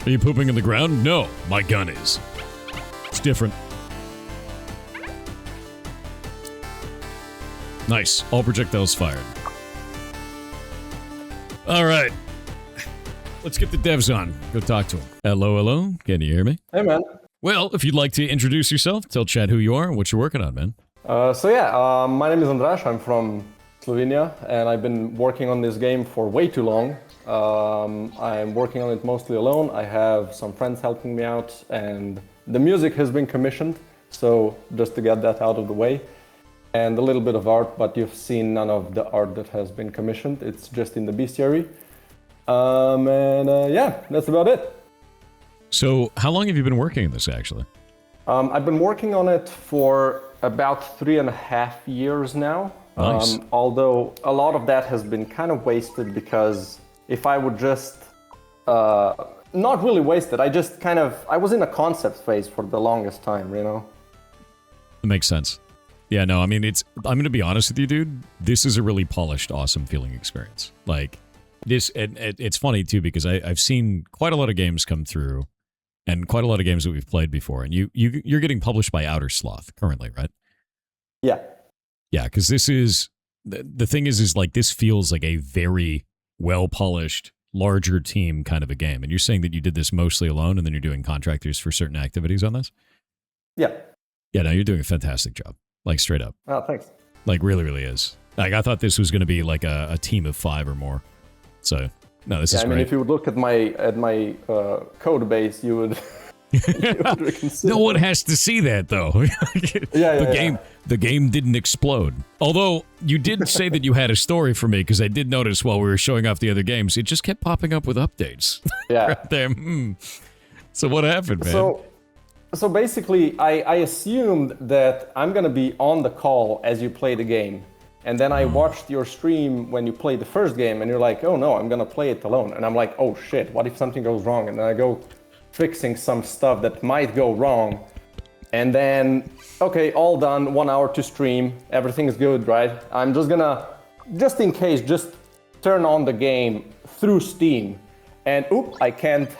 Are you pooping in the ground? No, my gun is. It's different. Nice. All projectiles fired. Alright. Let's get the devs on. Go talk to them. Hello, hello. Can you hear me? Hey, man. Well, if you'd like to introduce yourself, tell chat who you are and what you're working on, man. My name is Andras. I'm from Slovenia, and I've been working on this game for way too long. I'm working on it mostly alone. I have some friends helping me out, and the music has been commissioned, so just to get that out of the way. And a little bit of art, but you've seen none of the art that has been commissioned. It's just in the bestiary. Yeah, that's about it. So, how long have you been working on this, actually? I've been working on it for about 3.5 years now. Nice. Although a lot of that has been kind of wasted because if I would just not really wasted. I just I was in a concept phase for the longest time, you know? It makes sense. Yeah, no, I mean, I'm going to be honest with you, dude. This is a really polished, awesome feeling experience. Like, this, and it's funny, too, because I've seen quite a lot of games come through, and quite a lot of games that we've played before, and you're getting published by Outer Sloth currently, right? Yeah. Yeah, because this is, the thing is like, this feels like a very well-polished, larger team kind of a game. And you're saying that you did this mostly alone, and then you're doing contractors for certain activities on this? Yeah. Yeah, no, you're doing a fantastic job. Like, straight up. Oh, thanks. Like, really, really is. Like, I thought this was going to be like a team of 5 or more. So, no, this is great. I mean, if you would look at my code base, you would, no one has to see that, though. The game didn't explode. Although, you did say that you had a story for me, because I did notice while we were showing off the other games, it just kept popping up with updates. Yeah. Right there. So what happened, man? So basically, I assumed that I'm going to be on the call as you play the game. And then I watched your stream when you played the first game, and you're like, oh no, I'm going to play it alone. And I'm like, oh shit, what if something goes wrong? And then I go fixing some stuff that might go wrong. And then, okay, all done, 1 hour to stream, everything is good, right? I'm just going to, just in case, just turn on the game through Steam. And I can't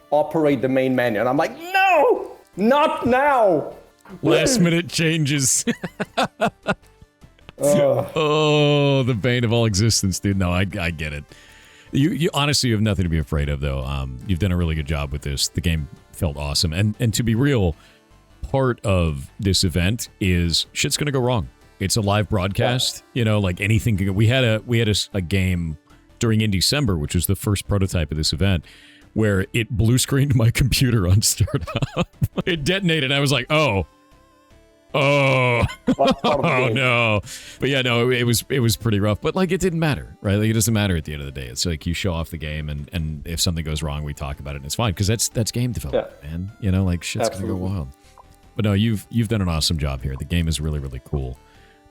operate the main menu. And I'm like, no, not now. Last minute changes. Oh, the bane of all existence, dude. No, I get it. You honestly, you have nothing to be afraid of, though. You've done a really good job with this. The game felt awesome. And to be real, part of this event is shit's going to go wrong. It's a live broadcast. You know, like anything can go. We had a game during in December, which was the first prototype of this event, where it blue screened my computer on startup. It detonated. I was like, oh no. But yeah, no, it was pretty rough. But like, it didn't matter, right? Like, it doesn't matter at the end of the day. It's like you show off the game, and if something goes wrong, we talk about it, and it's fine, because that's game development, man. You know, like, shit's gonna go wild. But no, you've done an awesome job here. The game is really, really cool.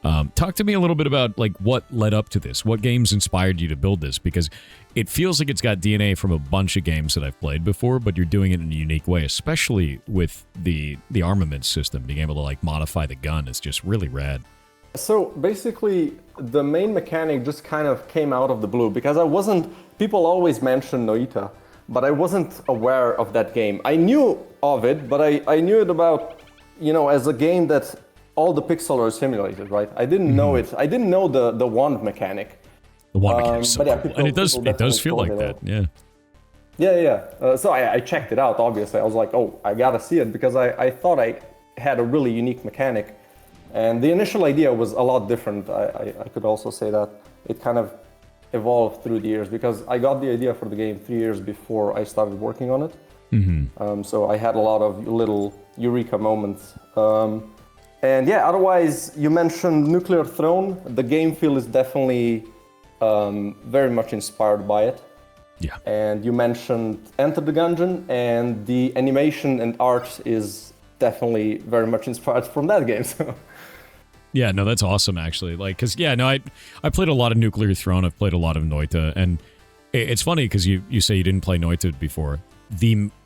Talk to me a little bit about like what led up to this. What games inspired you to build this? Because it feels like it's got DNA from a bunch of games that I've played before, but you're doing it in a unique way, especially with the armament system. Being able to like modify the gun is just really rad. So basically, the main mechanic just kind of came out of the blue, because people always mention Noita, but I wasn't aware of that game. I knew of it, but I knew it about, as a game that all the pixels are simulated, right? I didn't know it. I didn't know the wand mechanic. The wand mechanic is so cool. And it does feel like that, yeah. Yeah. So I checked it out, obviously. I was like, oh, I gotta see it, because I thought I had a really unique mechanic. And the initial idea was a lot different. I could also say that it kind of evolved through the years, because I got the idea for the game 3 years before I started working on it. Mm-hmm. So I had a lot of little eureka moments. And yeah, otherwise, you mentioned Nuclear Throne. The game feel is definitely very much inspired by it. Yeah. And you mentioned Enter the Gungeon, and the animation and art is definitely very much inspired from that game. So. Yeah, no, that's awesome, actually. Like, because, yeah, no, I played a lot of Nuclear Throne. I've played a lot of Noita. And it's funny, because you say you didn't play Noita before.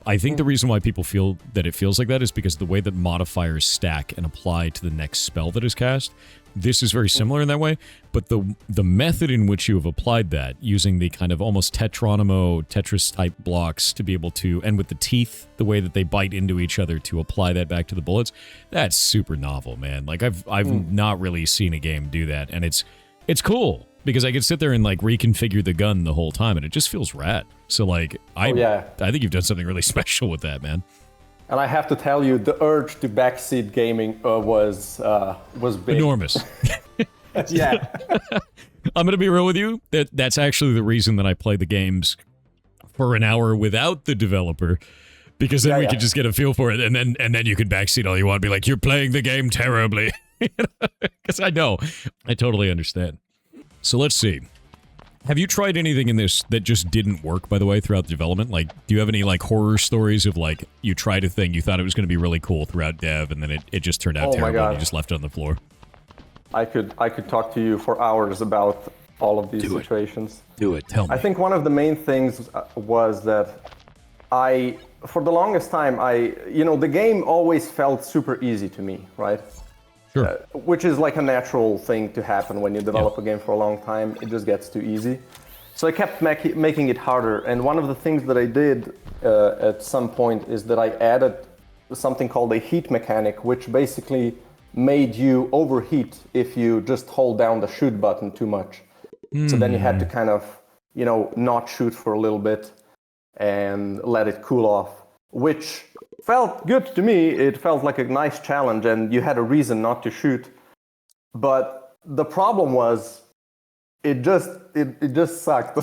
I think the reason why people feel that it feels like that is because the way that modifiers stack and apply to the next spell that is cast. This is very similar in that way, but the method in which you have applied that, using the kind of almost Tetris-type blocks to be able to, and with the teeth, the way that they bite into each other to apply that back to the bullets, that's super novel, man. Like, I've not really seen a game do that, and it's cool. Because I could sit there and like reconfigure the gun the whole time, and it just feels rad. So like, I think you've done something really special with that, man. And I have to tell you, the urge to backseat gaming was big. Enormous. Yeah. I'm gonna be real with you. That's actually the reason that I play the games for an hour without the developer, because then we could just get a feel for it, and then you can backseat all you want, and be like, you're playing the game terribly. Because I know, I totally understand. So let's see. Have you tried anything in this that just didn't work, by the way, throughout the development? Like, do you have any, like, horror stories of, like, you tried a thing, you thought it was going to be really cool throughout dev, and then it just turned out terrible, and you just left it on the floor? I could talk to you for hours about all of these situations. Do it. Tell me. I think one of the main things was that for the longest time, the game always felt super easy to me, right? Sure. Which is like a natural thing to happen when you develop a game for a long time. It just gets too easy. So I kept making it harder. And one of the things that I did at some point is that I added something called a heat mechanic, which basically made you overheat if you just hold down the shoot button too much. So then you had to kind of, not shoot for a little bit and let it cool off, which felt good to me. It felt like a nice challenge and you had a reason not to shoot. But the problem was it just sucked.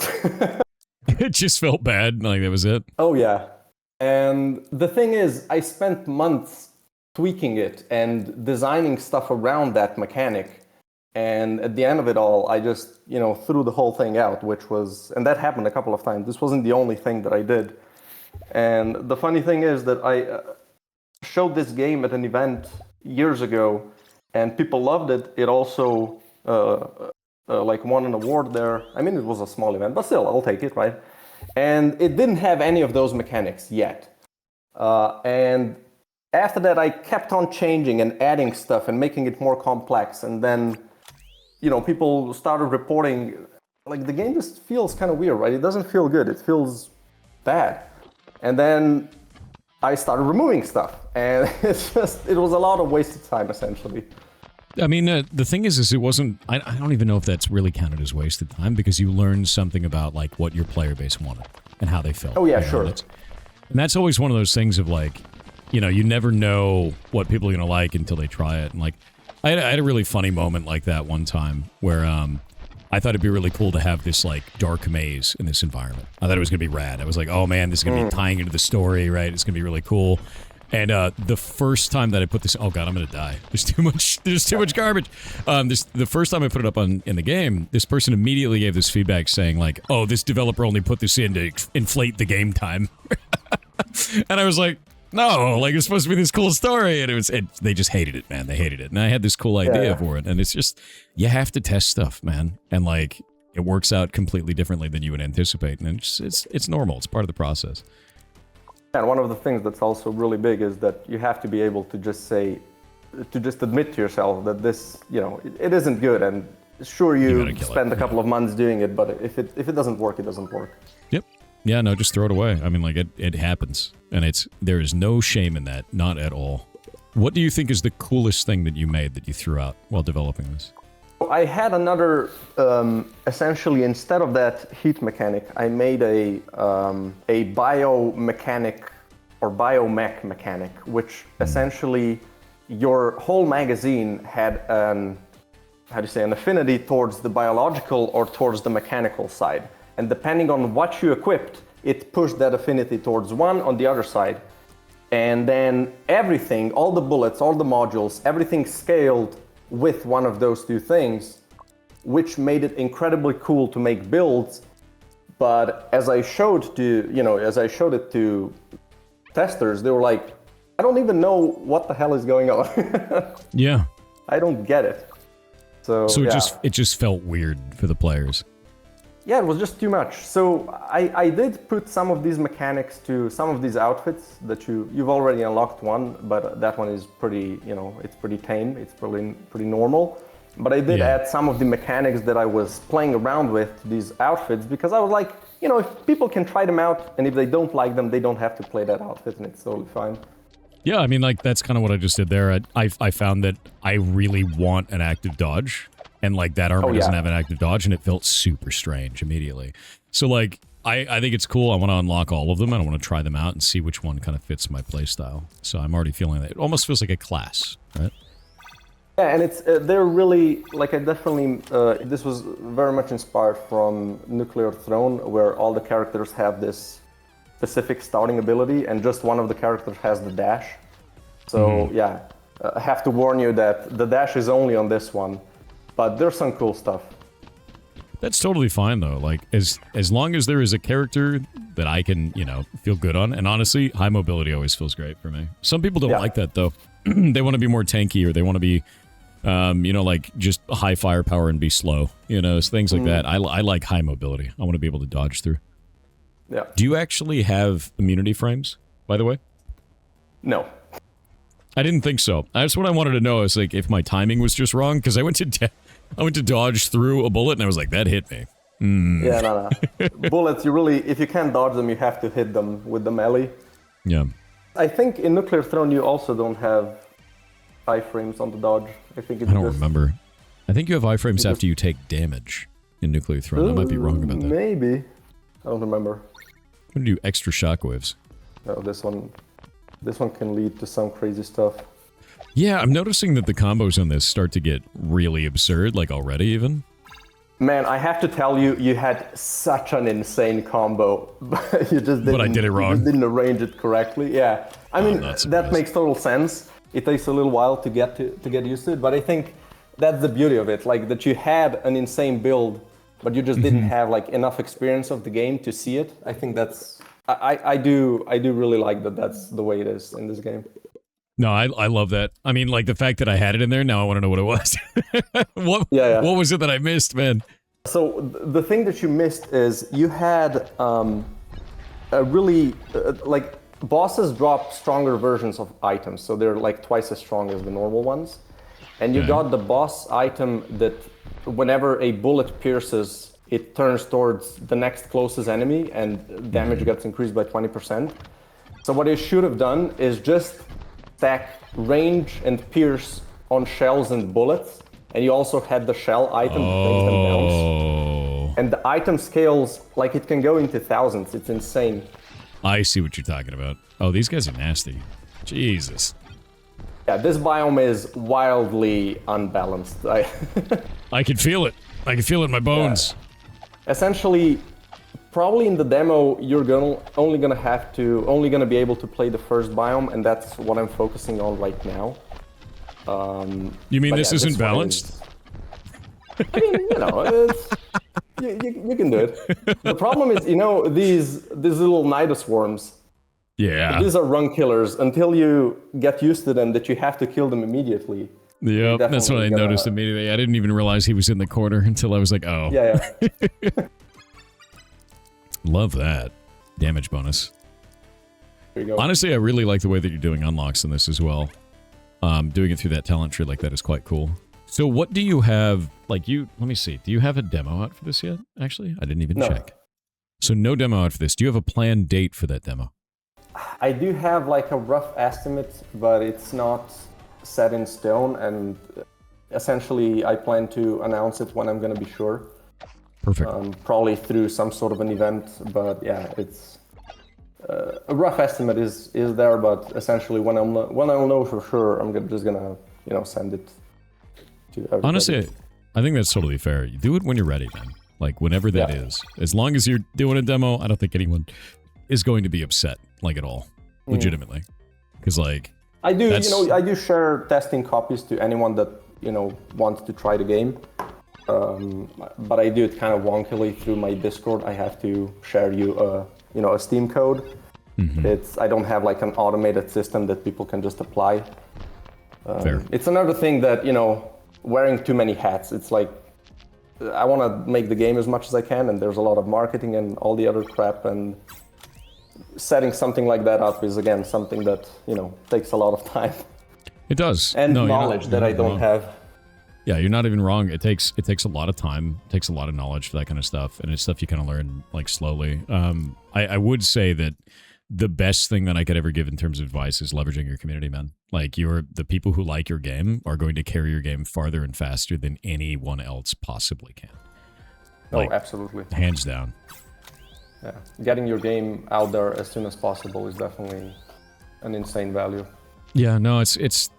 It just felt bad, like that was it. Oh yeah. And the thing is, I spent months tweaking it and designing stuff around that mechanic. And at the end of it all, I just, threw the whole thing out, and that happened a couple of times. This wasn't the only thing that I did. And the funny thing is that I showed this game at an event years ago and people loved it. It also won an award there. I mean, it was a small event, but still, I'll take it, right? And it didn't have any of those mechanics yet. And after that, I kept on changing and adding stuff and making it more complex. And then, people started reporting, like, the game just feels kind of weird, right? It doesn't feel good. It feels bad. And then I started removing stuff. And it was a lot of wasted time, essentially. I mean, the thing is it wasn't, I don't even know if that's really counted as wasted time because you learned something about, like, what your player base wanted and how they felt. Oh, yeah, sure. And that's always one of those things of, like, you never know what people are going to like until they try it. And, like, I had a really funny moment like that one time where I thought it'd be really cool to have this, like, dark maze in this environment. I thought it was going to be rad. I was like, oh, man, this is going to be tying into the story, right? It's going to be really cool. And the first time that I put this, oh god, I'm gonna die. There's too much garbage. The first time I put it up in the game, this person immediately gave this feedback saying like, oh, this developer only put this in to inflate the game time. And I was like, no, like it's supposed to be this cool story, and they just hated it, man. They hated it, and I had this cool idea for it, and it's just you have to test stuff, man, and like it works out completely differently than you would anticipate, and it's normal. It's part of the process. And one of the things that's also really big is that you have to be able to just admit to yourself that this, it isn't good. And sure, you spend a couple of months doing it, but if it doesn't work, it doesn't work. Yep. Yeah, no, just throw it away. I mean, like, it happens. And there is no shame in that, not at all. What do you think is the coolest thing that you made that you threw out while developing this? I had another, essentially, instead of that heat mechanic, I made a biomechanic or biomech mechanic, which essentially your whole magazine had an affinity towards the biological or towards the mechanical side. And depending on what you equipped, it pushed that affinity towards one on the other side. And then everything, all the bullets, all the modules, everything scaled with one of those two things, which made it incredibly cool to make builds. But as I showed it to testers, they were like, I don't even know what the hell is going on. Yeah. I don't get it. So it just felt weird for the players. Yeah, it was just too much. So I did put some of these mechanics to some of these outfits that you've already unlocked one, but that one is pretty, it's pretty tame. It's pretty normal. But I did add some of the mechanics that I was playing around with to these outfits because I was like, if people can try them out and if they don't like them, they don't have to play that outfit and it's totally fine. Yeah, I mean, like, that's kind of what I just did there. I found that I really want an active dodge. And, like, that armor doesn't have an active dodge, and it felt super strange immediately. So, like, I think it's cool. I want to unlock all of them, and I want to try them out and see which one kind of fits my playstyle. So I'm already feeling that. It almost feels like a class, right? Yeah, and it's they're really, like, I definitely, this was very much inspired from Nuclear Throne, where all the characters have this specific starting ability, and just one of the characters has the dash. So, I have to warn you that the dash is only on this one. But there's some cool stuff. That's totally fine, though. Like, as long as there is a character that I can, feel good on. And honestly, high mobility always feels great for me. Some people don't like that, though. They want to be more tanky, or they want to be, You know, like just high firepower and be slow. You know, things like that. I like high mobility. I want to be able to dodge through. Yeah. Do you actually have immunity frames, by the way? No. I didn't think so. That's what I wanted to know. Is like if my timing was just wrong because I went to dodge through a bullet and I was like, that hit me. Yeah, no. Bullets, if you can't dodge them, you have to hit them with the melee. Yeah. I think in Nuclear Throne you also don't have iframes on the dodge. I don't remember. I think you have iframes after you take damage in Nuclear Throne. I might be wrong about that. Maybe. I don't remember. I'm gonna do extra shockwaves. Oh, this one can lead to some crazy stuff. Yeah, I'm noticing that the combos on this start to get really absurd, like already even. Man, I have to tell you, you had such an insane combo. You just didn't, but I did it wrong. You just didn't arrange it correctly. Yeah, I mean that makes total sense. It takes a little while to get used to it, but I think that's the beauty of it, like that you had an insane build, but you just didn't have like enough experience of the game to see it. I think that's I do really like that. That's the way it is in this game. No, I love that. I mean, like the fact that I had it in there. Now I want to know what it was. What was it that I missed, man? So the thing that you missed is you had a really like bosses drop stronger versions of items, so they're like twice as strong as the normal ones. And you got the boss item that whenever a bullet pierces, it turns towards the next closest enemy and damage gets increased by 20%. So what you should have done is just stack range and pierce on shells and bullets, and you also had the shell item that makes them bounce. And the item scales, like it can go into thousands. It's insane. I see what you're talking about. Oh, these guys are nasty. Jesus. Yeah, this biome is wildly unbalanced. I can feel it. I can feel it in my bones. Yeah. Essentially, probably in the demo, you're only gonna be able to play the first biome, and that's what I'm focusing on right now. You mean this isn't balanced? I mean, you know, you can do it. The problem is, you know, these little nidoswarms. Yeah. These are run killers until you get used to them that you have to kill them immediately. Yeah, that's what I noticed immediately. I didn't even realize he was in the corner until I was like, oh. Yeah. Love that. Damage bonus. There you go. Honestly, I really like the way that you're doing unlocks in this as well. Doing it through that talent tree like that is quite cool. So what do you have, let me see, do you have a demo out for this yet, actually? I didn't even check. So no demo out for this. Do you have a planned date for that demo? I do have like a rough estimate, but it's not set in stone, and essentially I plan to announce it when I'm going to be sure. Perfect. Probably through some sort of an event, but yeah, it's a rough estimate is there, but essentially when I'll know for sure, I'm just gonna send it to everybody. Honestly, I think that's totally fair. You do it when you're ready, man. Like whenever that is. As long as you're doing a demo, I don't think anyone is going to be upset, like at all, legitimately. Because like I do share testing copies to anyone that wants to try the game. But I do it kind of wonkily through my Discord. I have to share you a Steam code. I don't have like an automated system that people can just apply. Fair. It's another thing that wearing too many hats. It's like I want to make the game as much as I can, and there's a lot of marketing and all the other crap, and setting something like that up is again something that takes a lot of time. It does. And knowledge that I don't have. Yeah, you're not even wrong. It takes a lot of time, takes a lot of knowledge for that kind of stuff, and it's stuff you kind of learn like slowly. I would say that the best thing that I could ever give in terms of advice is leveraging your community, man. Like the people who like your game are going to carry your game farther and faster than anyone else possibly can. Like, oh, absolutely. Hands down. Yeah, getting your game out there as soon as possible is definitely an insane value. Yeah, no, it's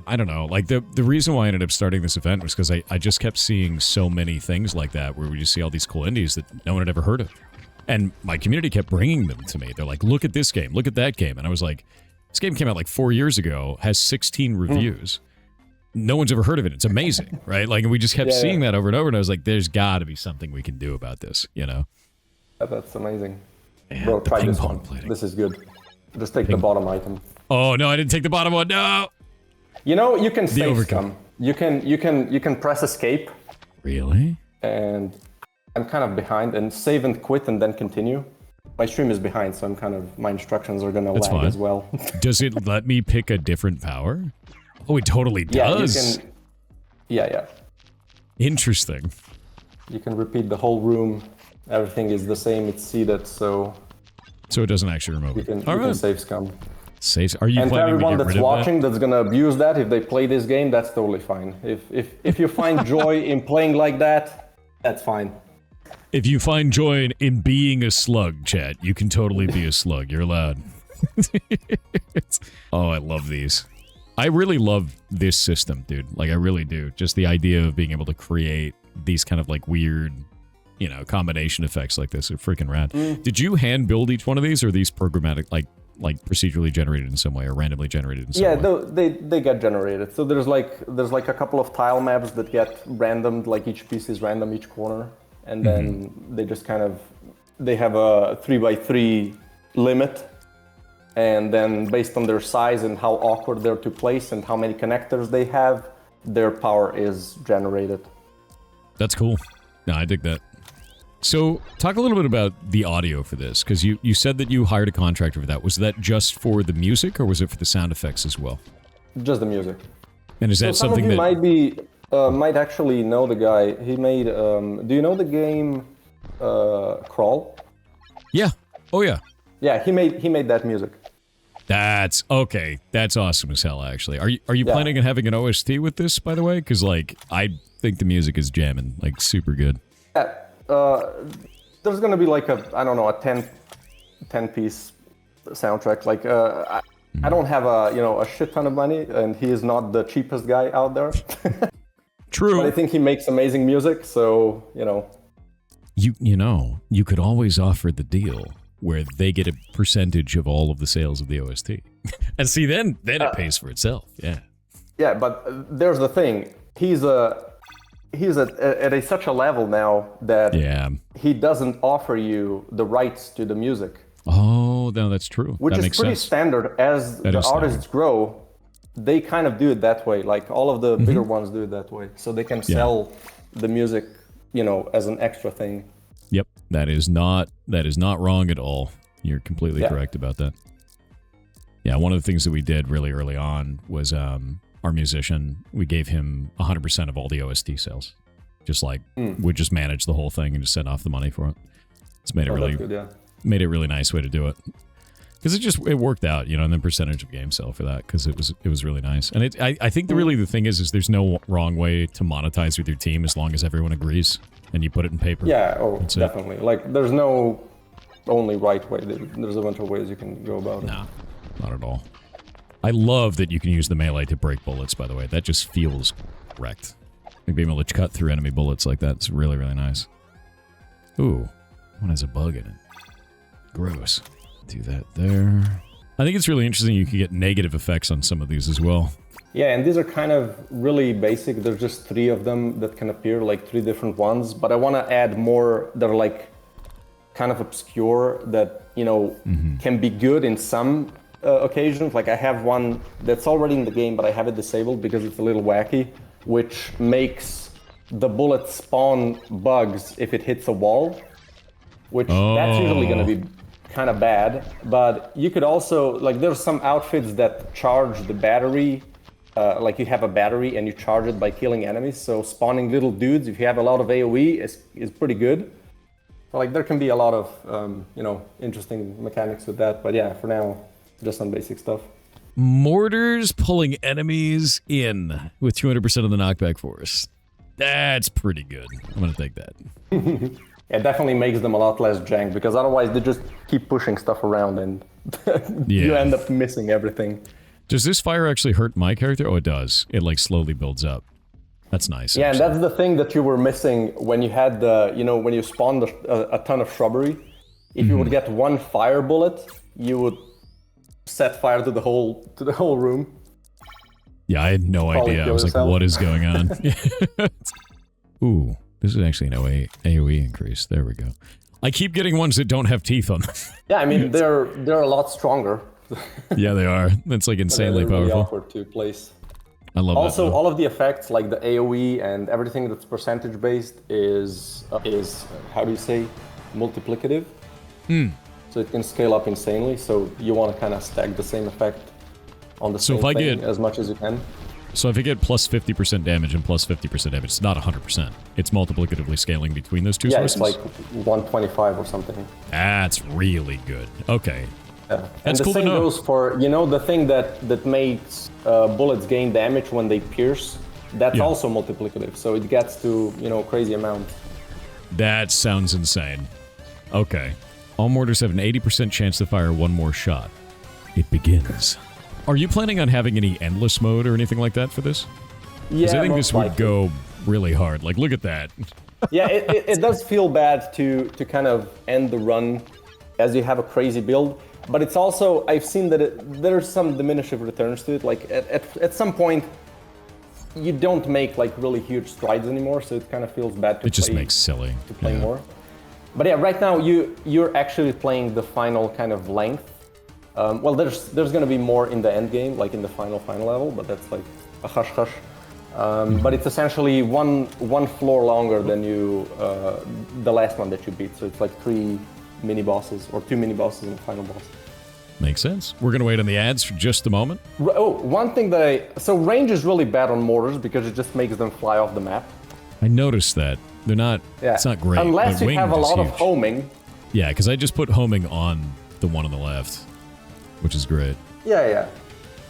I don't know. Like the reason why I ended up starting this event was because I just kept seeing so many things like that where we just see all these cool indies that no one had ever heard of. And my community kept bringing them to me. They're like, look at this game, look at that game. And I was like, this game came out like 4 years ago, has 16 reviews. No one's ever heard of it. It's amazing, right? Like, and we just kept seeing that over and over. And I was like, there's got to be something we can do about this, That's amazing. Yeah, bro, try this one. Plating. This is good. Just take the bottom item. Oh, no, I didn't take the bottom one. No! You can save some. You can press escape. Really? And I'm kind of behind, and save and quit and then continue. My stream is behind, so my instructions are gonna lag as well. Does it let me pick a different power? Oh, it totally does. Yeah. Interesting. You can repeat the whole room. Everything is the same. It's seated, so it doesn't actually remove it. You can save scum. Saves? Are you and planning to get everyone rid that's of watching that's gonna abuse that, if they play this game, that's totally fine. If you find joy in playing like that, that's fine. If you find joy in being a slug, chat, you can totally be a slug. You're allowed. Oh, I love these. I really love this system, dude. Like, I really do. Just the idea of being able to create these kind of like weird, you know, combination effects like this are freaking rad. Did you hand build each one of these, or are these programmatic, like procedurally generated in some way, or randomly generated in some way? Yeah, they get generated. So there's like a couple of tile maps that get randomed, like each piece is random, each corner. And then they just they have a 3x3 limit. And then based on their size and how awkward they're to place and how many connectors they have, their power is generated. That's cool. No, I dig that. So, talk a little bit about the audio for this, because you said that you hired a contractor for that. Was that just for the music, or was it for the sound effects as well? Just the music. And is that something that... might actually know the guy. He made... do you know the game Crawl? Yeah. Oh, yeah. Yeah, he made that music. That's... Okay. That's awesome as hell, actually. Are you planning on having an OST with this, by the way? Because, like, I think the music is jamming. Like, super good. Yeah. There's gonna be like a 10-piece soundtrack. Like, I don't have a shit ton of money, and he is not the cheapest guy out there. True. But I think he makes amazing music, so, You could always offer the deal where they get a percentage of all of the sales of the OST. And see, then it pays for itself. Yeah. Yeah, but there's the thing. He's at such a level now that he doesn't offer you the rights to the music. Oh, no, that's true. Which that is makes pretty sense. standard. As the artists grow, they kind of do it that way. Like, all of the bigger ones do it that way. So they can sell the music, as an extra thing. Yep, that is not wrong at all. You're completely correct about that. Yeah, one of the things that we did really early on was our musician, we gave him 100% of all the OST sales. Just like, we just managed the whole thing and just sent off the money for it. It's made made it a really nice way to do it. Because it worked out, and then percentage of game sale for that, because it was really nice. And I think the thing is there's no wrong way to monetize with your team as long as everyone agrees and you put it in paper. Yeah, definitely. Like, there's no only right way. There's a bunch of ways you can go about it. No, not at all. I love that you can use the melee to break bullets, by the way. That just feels wrecked. Like, being able to cut through enemy bullets like that is really, really nice. Ooh, one has a bug in it. Gross. Do that there. I think it's really interesting you can get negative effects on some of these as well. Yeah, and these are kind of really basic. There's just 3 of them that can appear, like 3 different ones. But I want to add more that are like kind of obscure that, can be good in some occasions. Like, I have one that's already in the game, but I have it disabled because it's a little wacky, which makes the bullet spawn bugs if it hits a wall, which that's usually going to be kind of bad. But you could also, like, there's some outfits that charge the battery, like you have a battery and you charge it by killing enemies. So spawning little dudes, if you have a lot of AoE, is pretty good. So, like, there can be a lot of, interesting mechanics with that. But yeah, for now, just some basic stuff. Mortars pulling enemies in with 200% of the knockback force. That's pretty good. I'm going to take that. It definitely makes them a lot less jank, because otherwise they just keep pushing stuff around and you end up missing everything. Does this fire actually hurt my character? Oh, it does. It, like, slowly builds up. That's nice. Yeah, actually. And that's the thing that you were missing when you had the, when you spawned a ton of shrubbery. If you would get one fire bullet, you would set fire to the whole room. Yeah, I had no idea. I was like, what is going on? Ooh, this is actually an AoE increase. There we go. I keep getting ones that don't have teeth on them. Yeah, I mean, they're a lot stronger. Yeah, they are. That's like insanely really powerful. awkward to place. I love Also, that. all of the effects like the AoE and everything that's percentage based is how do you say, multiplicative. So it can scale up insanely. So you want to kind of stack the same effect on the same thing as much as you can. So if I get plus 50% damage and plus 50% damage, it's not 100%. It's multiplicatively scaling between those two sources? Yeah, it's like 125 or something. That's really good. Okay. Yeah. That's and the cool to same know. goes for, you know, the thing that makes bullets gain damage when they pierce. That's also multiplicative. So it gets to, you know, crazy amounts. That sounds insane. Okay. All mortars have an 80% chance to fire one more shot. It begins. Are you planning on having any endless mode or anything like that for this? Because I think this would go really hard. Like, look at that. Yeah, it does feel bad to kind of end the run as you have a crazy build. But it's also, I've seen that there's some diminishing returns to it. Like, at some point, you don't make, like, really huge strides anymore, so it kind of feels bad to It just makes silly. To play more. But yeah, right now, you're actually playing the final kind of length. Well, there's going to be more in the end game, like in the final level, but that's like a hush-hush. But it's essentially one floor longer than the last one that you beat. So it's like 3 mini-bosses, or 2 mini-bosses in the final boss. Makes sense. We're going to wait on the ads for just a moment. Oh, one thing that so range is really bad on mortars because it just makes them fly off the map. I noticed that. They're not, it's not great. Unless you have a lot of homing. Yeah, because I just put homing on the one on the left, which is great. Yeah.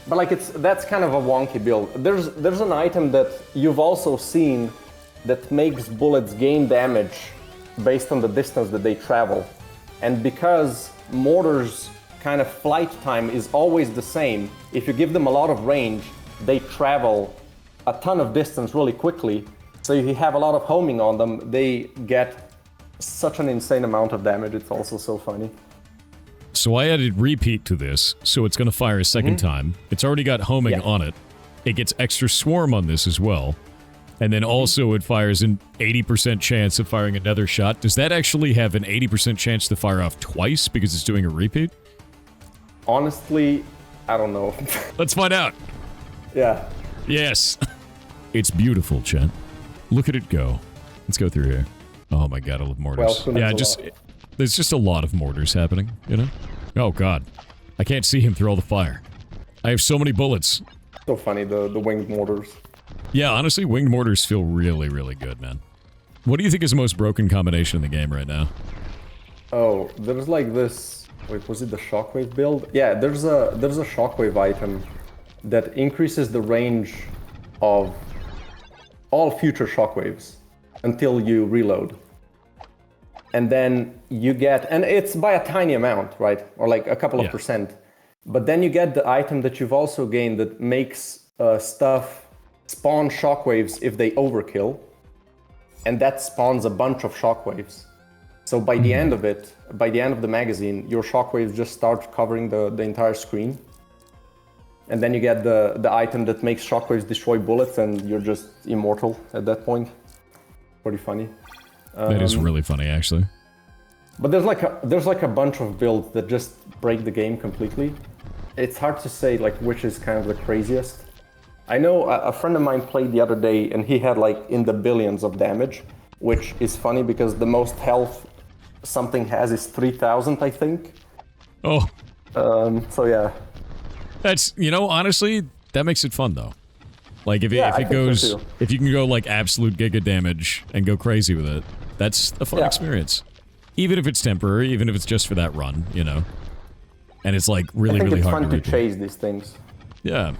But like that's kind of a wonky build. There's an item that you've also seen that makes bullets gain damage based on the distance that they travel. And because mortars kind of flight time is always the same, if you give them a lot of range, they travel a ton of distance really quickly. So if you have a lot of homing on them, they get such an insane amount of damage. It's also so funny. So I added repeat to this, so it's going to fire a second time. It's already got homing on it. It gets extra swarm on this as well. And then also it fires an 80% chance of firing another shot. Does that actually have an 80% chance to fire off twice because it's doing a repeat? Honestly, I don't know. Let's find out. Yeah. Yes. It's beautiful, Chet. Look at it go. Let's go through here. Oh my god, I love mortars. Well, yeah, there's just a lot of mortars happening, you know? Oh god. I can't see him through all the fire. I have so many bullets. So funny, the winged mortars. Yeah, honestly, winged mortars feel really, really good, man. What do you think is the most broken combination in the game right now? Oh, there's like this... Wait, was it the shockwave build? Yeah, there's a shockwave item that increases the range of all future shockwaves until you reload. And then you get... And it's by a tiny amount, right? Or like a couple of percent. But then you get the item that you've also gained that makes stuff spawn shockwaves if they overkill. And that spawns a bunch of shockwaves. So by the end of it, by the end of the magazine, your shockwaves just start covering the entire screen. And then you get the item that makes shockwaves destroy bullets and you're just immortal at that point. Pretty funny. That is really funny, actually. But there's like a bunch of builds that just break the game completely. It's hard to say like which is kind of the craziest. I know a friend of mine played the other day and he had like in the billions of damage, which is funny because the most health something has is 3,000, I think. Oh. So yeah. That's, you know, honestly, that makes it fun though. Like if it goes, if you can go like absolute giga damage and go crazy with it, that's a fun experience. Even if it's temporary, even if it's just for that run, you know. And it's like really, really hard to I think it's fun to chase these things. Yeah.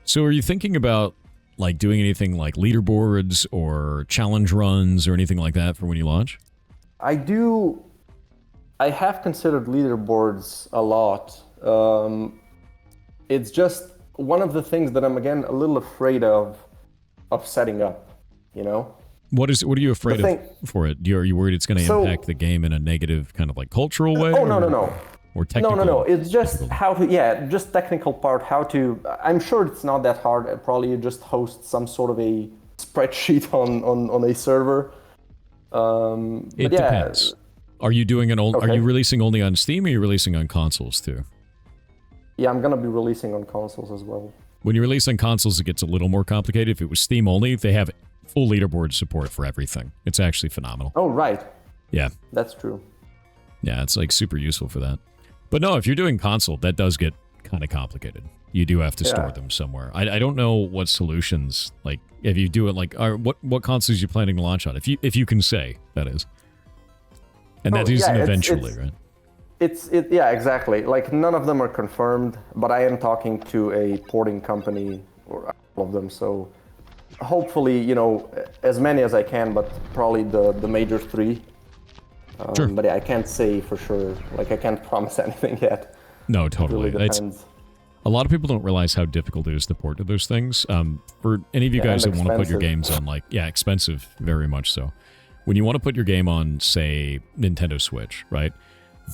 So are you thinking about like doing anything like leaderboards or challenge runs or anything like that for when you launch? I do. I have considered leaderboards a lot. It's just one of the things that I'm again a little afraid of setting up, you know? What are you afraid of for it? Are you worried it's going to impact the game in a negative kind of like cultural way? Oh, no. Or technical? No. It's just how to, just technical part, how to, I'm sure it's not that hard. Probably you just host some sort of a spreadsheet on a server. It depends. Are you doing are you releasing only on Steam or are you releasing on consoles too? Yeah, I'm going to be releasing on consoles as well. When you release on consoles, it gets a little more complicated. If it was Steam only, they have full leaderboard support for everything. It's actually phenomenal. Oh, right. Yeah. That's true. Yeah, it's like super useful for that. But no, if you're doing console, that does get kind of complicated. You do have to store them somewhere. I don't know what solutions, like, if you do it, like, what consoles you planning to launch on? If you can say, that is. And that isn't eventually, right? Yeah, exactly. Like, none of them are confirmed, but I am talking to a porting company, or all of them, so hopefully, you know, as many as I can, but probably the major three. Sure. But yeah, I can't say for sure. Like, I can't promise anything yet. No, totally. It really depends. A lot of people don't realize how difficult it is to port to those things. For any of you guys that want to put your games on, like, expensive, very much so. When you want to put your game on, say, Nintendo Switch, right?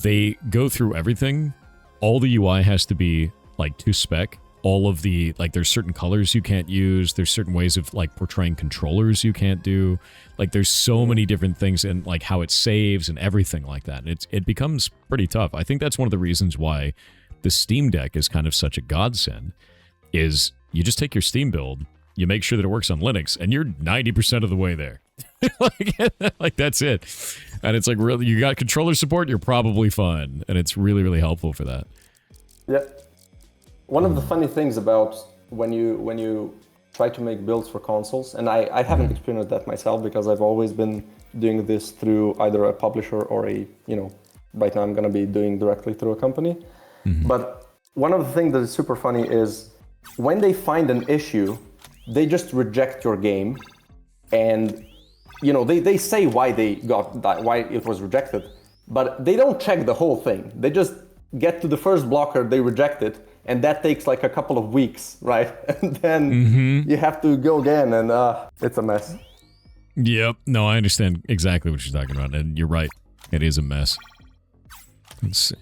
They go through everything. All the UI has to be, like, to spec. All of the, like, there's certain colors you can't use. There's certain ways of, like, portraying controllers you can't do. Like, there's so many different things, and, like, how it saves and everything like that. And it becomes pretty tough. I think that's one of the reasons why the Steam Deck is kind of such a godsend, is you just take your Steam build, you make sure that it works on Linux, and you're 90% of the way there. like, that's it. And it's like, really, you got controller support, you're probably fine. And it's really, really helpful for that. Yeah. One of the funny things about when you try to make builds for consoles, and I haven't experienced that myself because I've always been doing this through either a publisher or a, you know, right now I'm going to be doing directly through a company. But one of the things that is super funny is when they find an issue, they just reject your game, and you know they say why they got that, why it was rejected, but they don't check the whole thing. They just get to the first blocker, they reject it, and that takes like a couple of weeks, right? And then you have to go again, and it's a mess. Yep. No, I understand exactly what you're talking about, and you're right. It is a mess. Let's see.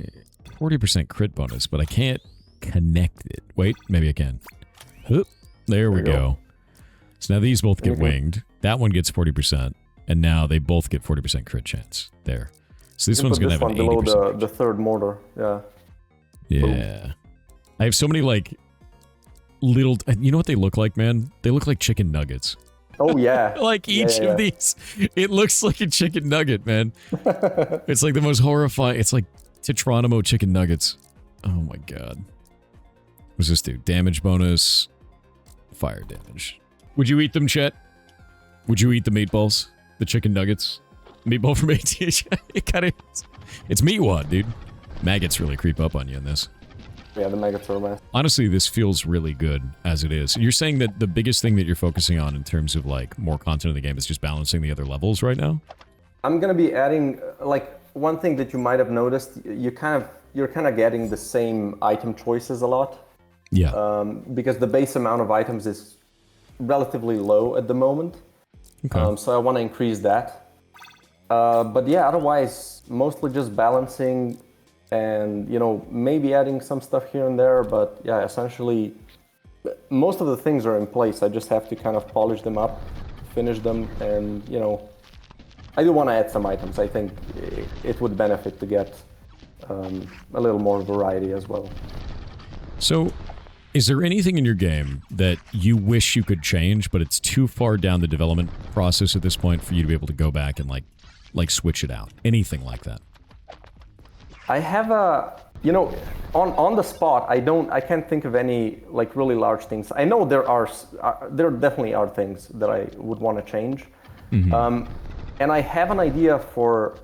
40% crit bonus, but I can't connect it. Wait, maybe I can. Oop, there we go. So now these both get winged. That one gets 40%, and now they both get 40% crit chance. There. So this one's going to have an 80%. Below the third mortar, yeah. Yeah. Boom. I have so many, like, little... You know what they look like, man? They look like chicken nuggets. Oh, yeah. Like each of these. It looks like a chicken nugget, man. It's like the most horrifying... It's like Tetronimo chicken nuggets. Oh my god. What's this do? Damage bonus. Fire damage. Would you eat them, Chet? Would you eat the meatballs? The chicken nuggets? Meatball from ATH? It kind of... It's meatwad, dude. Maggots really creep up on you in this. Yeah, the maggots are mess. Honestly, this feels really good as it is. You're saying that the biggest thing that you're focusing on in terms of, like, more content in the game is just balancing the other levels right now? I'm gonna be adding, like, one thing that you might have noticed, you're kind of getting the same item choices a lot. Yeah. Because the base amount of items is relatively low at the moment. Okay. So I want to increase that. But yeah, otherwise, mostly just balancing and, you know, maybe adding some stuff here and there. But yeah, essentially, most of the things are in place. I just have to kind of polish them up, finish them, and, you know, I do want to add some items. I think it would benefit to get a little more variety as well. So, is there anything in your game that you wish you could change, but it's too far down the development process at this point for you to be able to go back and like switch it out? Anything like that? I have you know, on the spot, I can't think of any like really large things. I know there definitely are things that I would want to change. And I have an idea for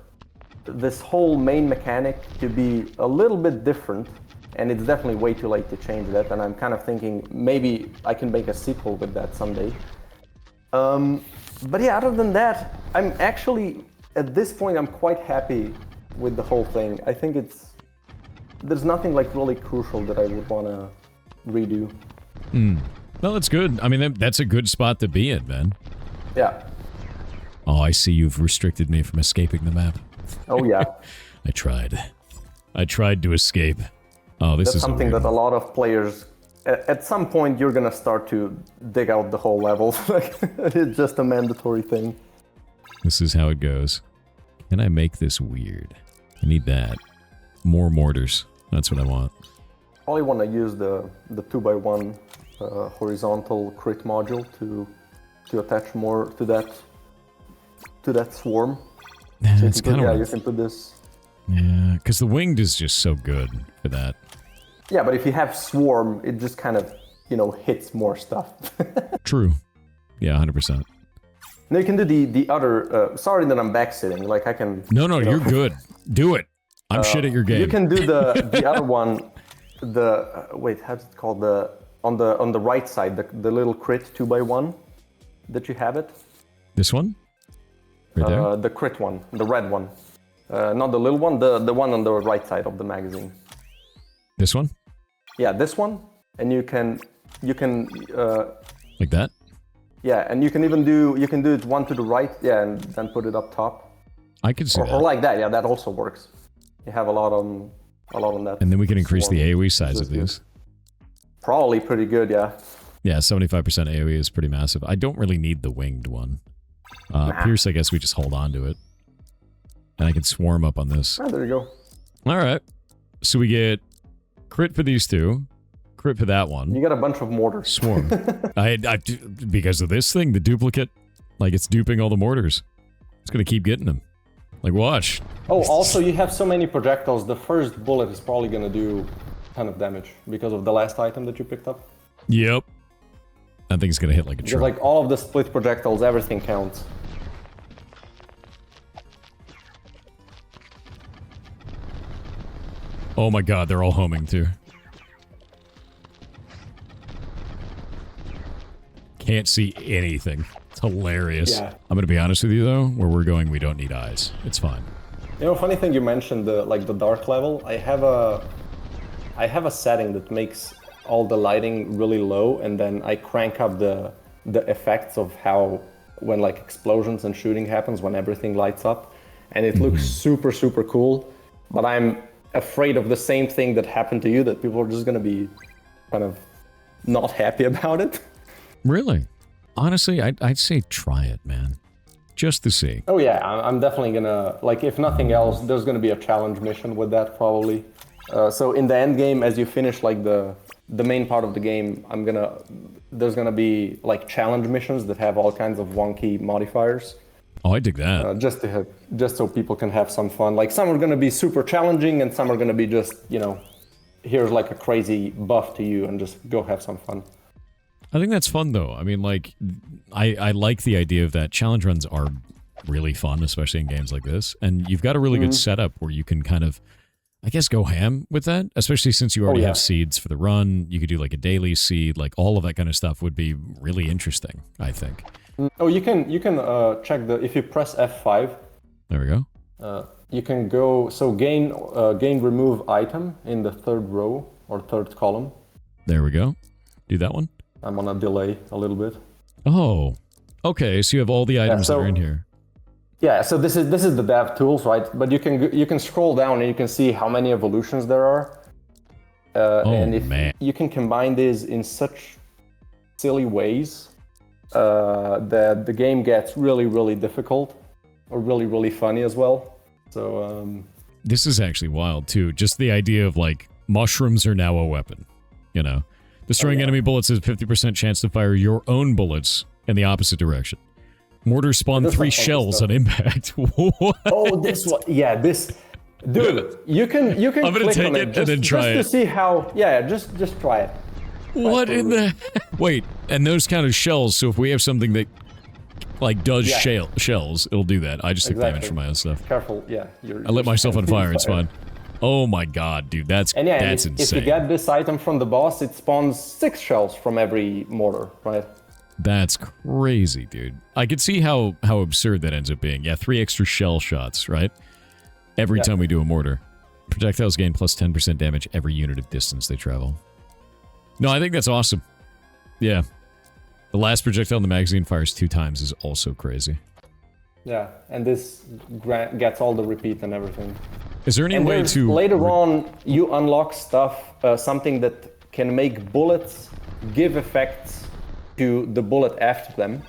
this whole main mechanic to be a little bit different, and it's definitely way too late to change that, and I'm kind of thinking maybe I can make a sequel with that someday. But yeah, other than that, I'm actually, at this point, I'm quite happy with the whole thing. I think there's nothing like really crucial that I would want to redo. No, that's good. I mean, that's a good spot to be in, man. Yeah. Oh, I see you've restricted me from escaping the map. Oh, yeah. I tried to escape. Oh, this is something that a lot of players, at some point, you're going to start to dig out the whole level. It's just a mandatory thing. This is how it goes. Can I make this weird? I need that. More mortars. That's what I want. Probably want to use the 2x1 horizontal crit module to attach more to that swarm. Yeah, So it's kind of you can put this. Yeah, because the winged is just so good for that. Yeah, but if you have swarm, it just kind of hits more stuff. True. Yeah, 100%. Now you can do the other. Sorry that I'm backsitting. Like I can. No, you're good. Do it. I'm shit at your game. You can do the other one. Wait, how's it called? On the right side, the little crit 2x1 that you have it. This one? Right there? The crit one, the red one. Not the little one, the one on the right side of the magazine. This one? Yeah, this one. And you can like that? Yeah, and you can do it one to the right, yeah, and then put it up top. I can see that. Or like that, yeah, that also works. You have a lot on that. And then we can increase the AoE size of these. Probably pretty good, yeah. Yeah, 75% AoE is pretty massive. I don't really need the winged one. Pierce, I guess we just hold on to it. And I can swarm up on this. Ah, there you go. Alright. So we get crit for these two. Crit for that one. You got a bunch of mortars. Swarm. Because of this thing, the duplicate, like it's duping all the mortars. It's gonna keep getting them. Like, watch. Oh, also you have so many projectiles, the first bullet is probably gonna do a ton of damage because of the last item that you picked up. Yep. That thing's gonna hit like a because truck. like all of the split projectiles, everything counts. Oh my god, they're all homing too. Can't see anything. It's hilarious. Yeah. I'm gonna be honest with you though, where we're going, we don't need eyes. It's fine. You know, funny thing you mentioned the dark level. I have a setting that makes all the lighting really low, and then I crank up the effects of how when like explosions and shooting happens when everything lights up, and it looks super cool. But I'm afraid of the same thing that happened to you, that people are just gonna be kind of not happy about it. Really? Honestly, I'd say try it, man. Just to see. Oh yeah, I'm definitely gonna, like, if nothing else, there's gonna be a challenge mission with that probably. So in the end game, as you finish like the main part of the game, there's gonna be like challenge missions that have all kinds of wonky modifiers. Oh, I dig that. Just so people can have some fun. Like some are gonna be super challenging, and some are gonna be just, here's like a crazy buff to you, and just go have some fun. I think that's fun though. I mean, like, I like the idea of that. Challenge runs are really fun, especially in games like this. And you've got a really good setup where you can kind of, I guess, go ham with that, especially since you already have seeds for the run. You could do like a daily seed, like all of that kind of stuff would be really interesting, I think. Oh, you can check if you press F5. There we go. You can go, so gain remove item in the third row or third column. There we go. Do that one. I'm on a delay a little bit. Oh, okay. So you have all the items that are in here. Yeah. So this is the dev tools, right? But you can scroll down and you can see how many evolutions there are. Man. You can combine these in such silly ways that the game gets really difficult, or really funny as well. So this is actually wild too. Just the idea of like mushrooms are now a weapon, Destroying enemy bullets has a 50% chance to fire your own bullets in the opposite direction. Mortars spawn 3 shells on impact. What? Oh, this one. Yeah, this. Dude, you can I'm gonna click take on it and then try just to see how. Yeah, just try it. What in the... Wait, and those count as shells, so if we have something that like does shells, it'll do that. I just took damage from my own stuff. Careful, yeah. I lit myself on fire, it's fine. Oh my god, dude, that's insane. If you get this item from the boss, it spawns 6 shells from every mortar, right? That's crazy, dude. I could see how absurd that ends up being. Yeah, 3 extra shell shots, right? Every time we do a mortar. Projectiles gain plus 10% damage every unit of distance they travel. No, I think that's awesome. Yeah. The last projectile in the magazine fires 2 times is also crazy. Yeah, and this gets all the repeat and everything. Is there any way to... Later on, you unlock stuff, something that can make bullets give effects to the bullet after them.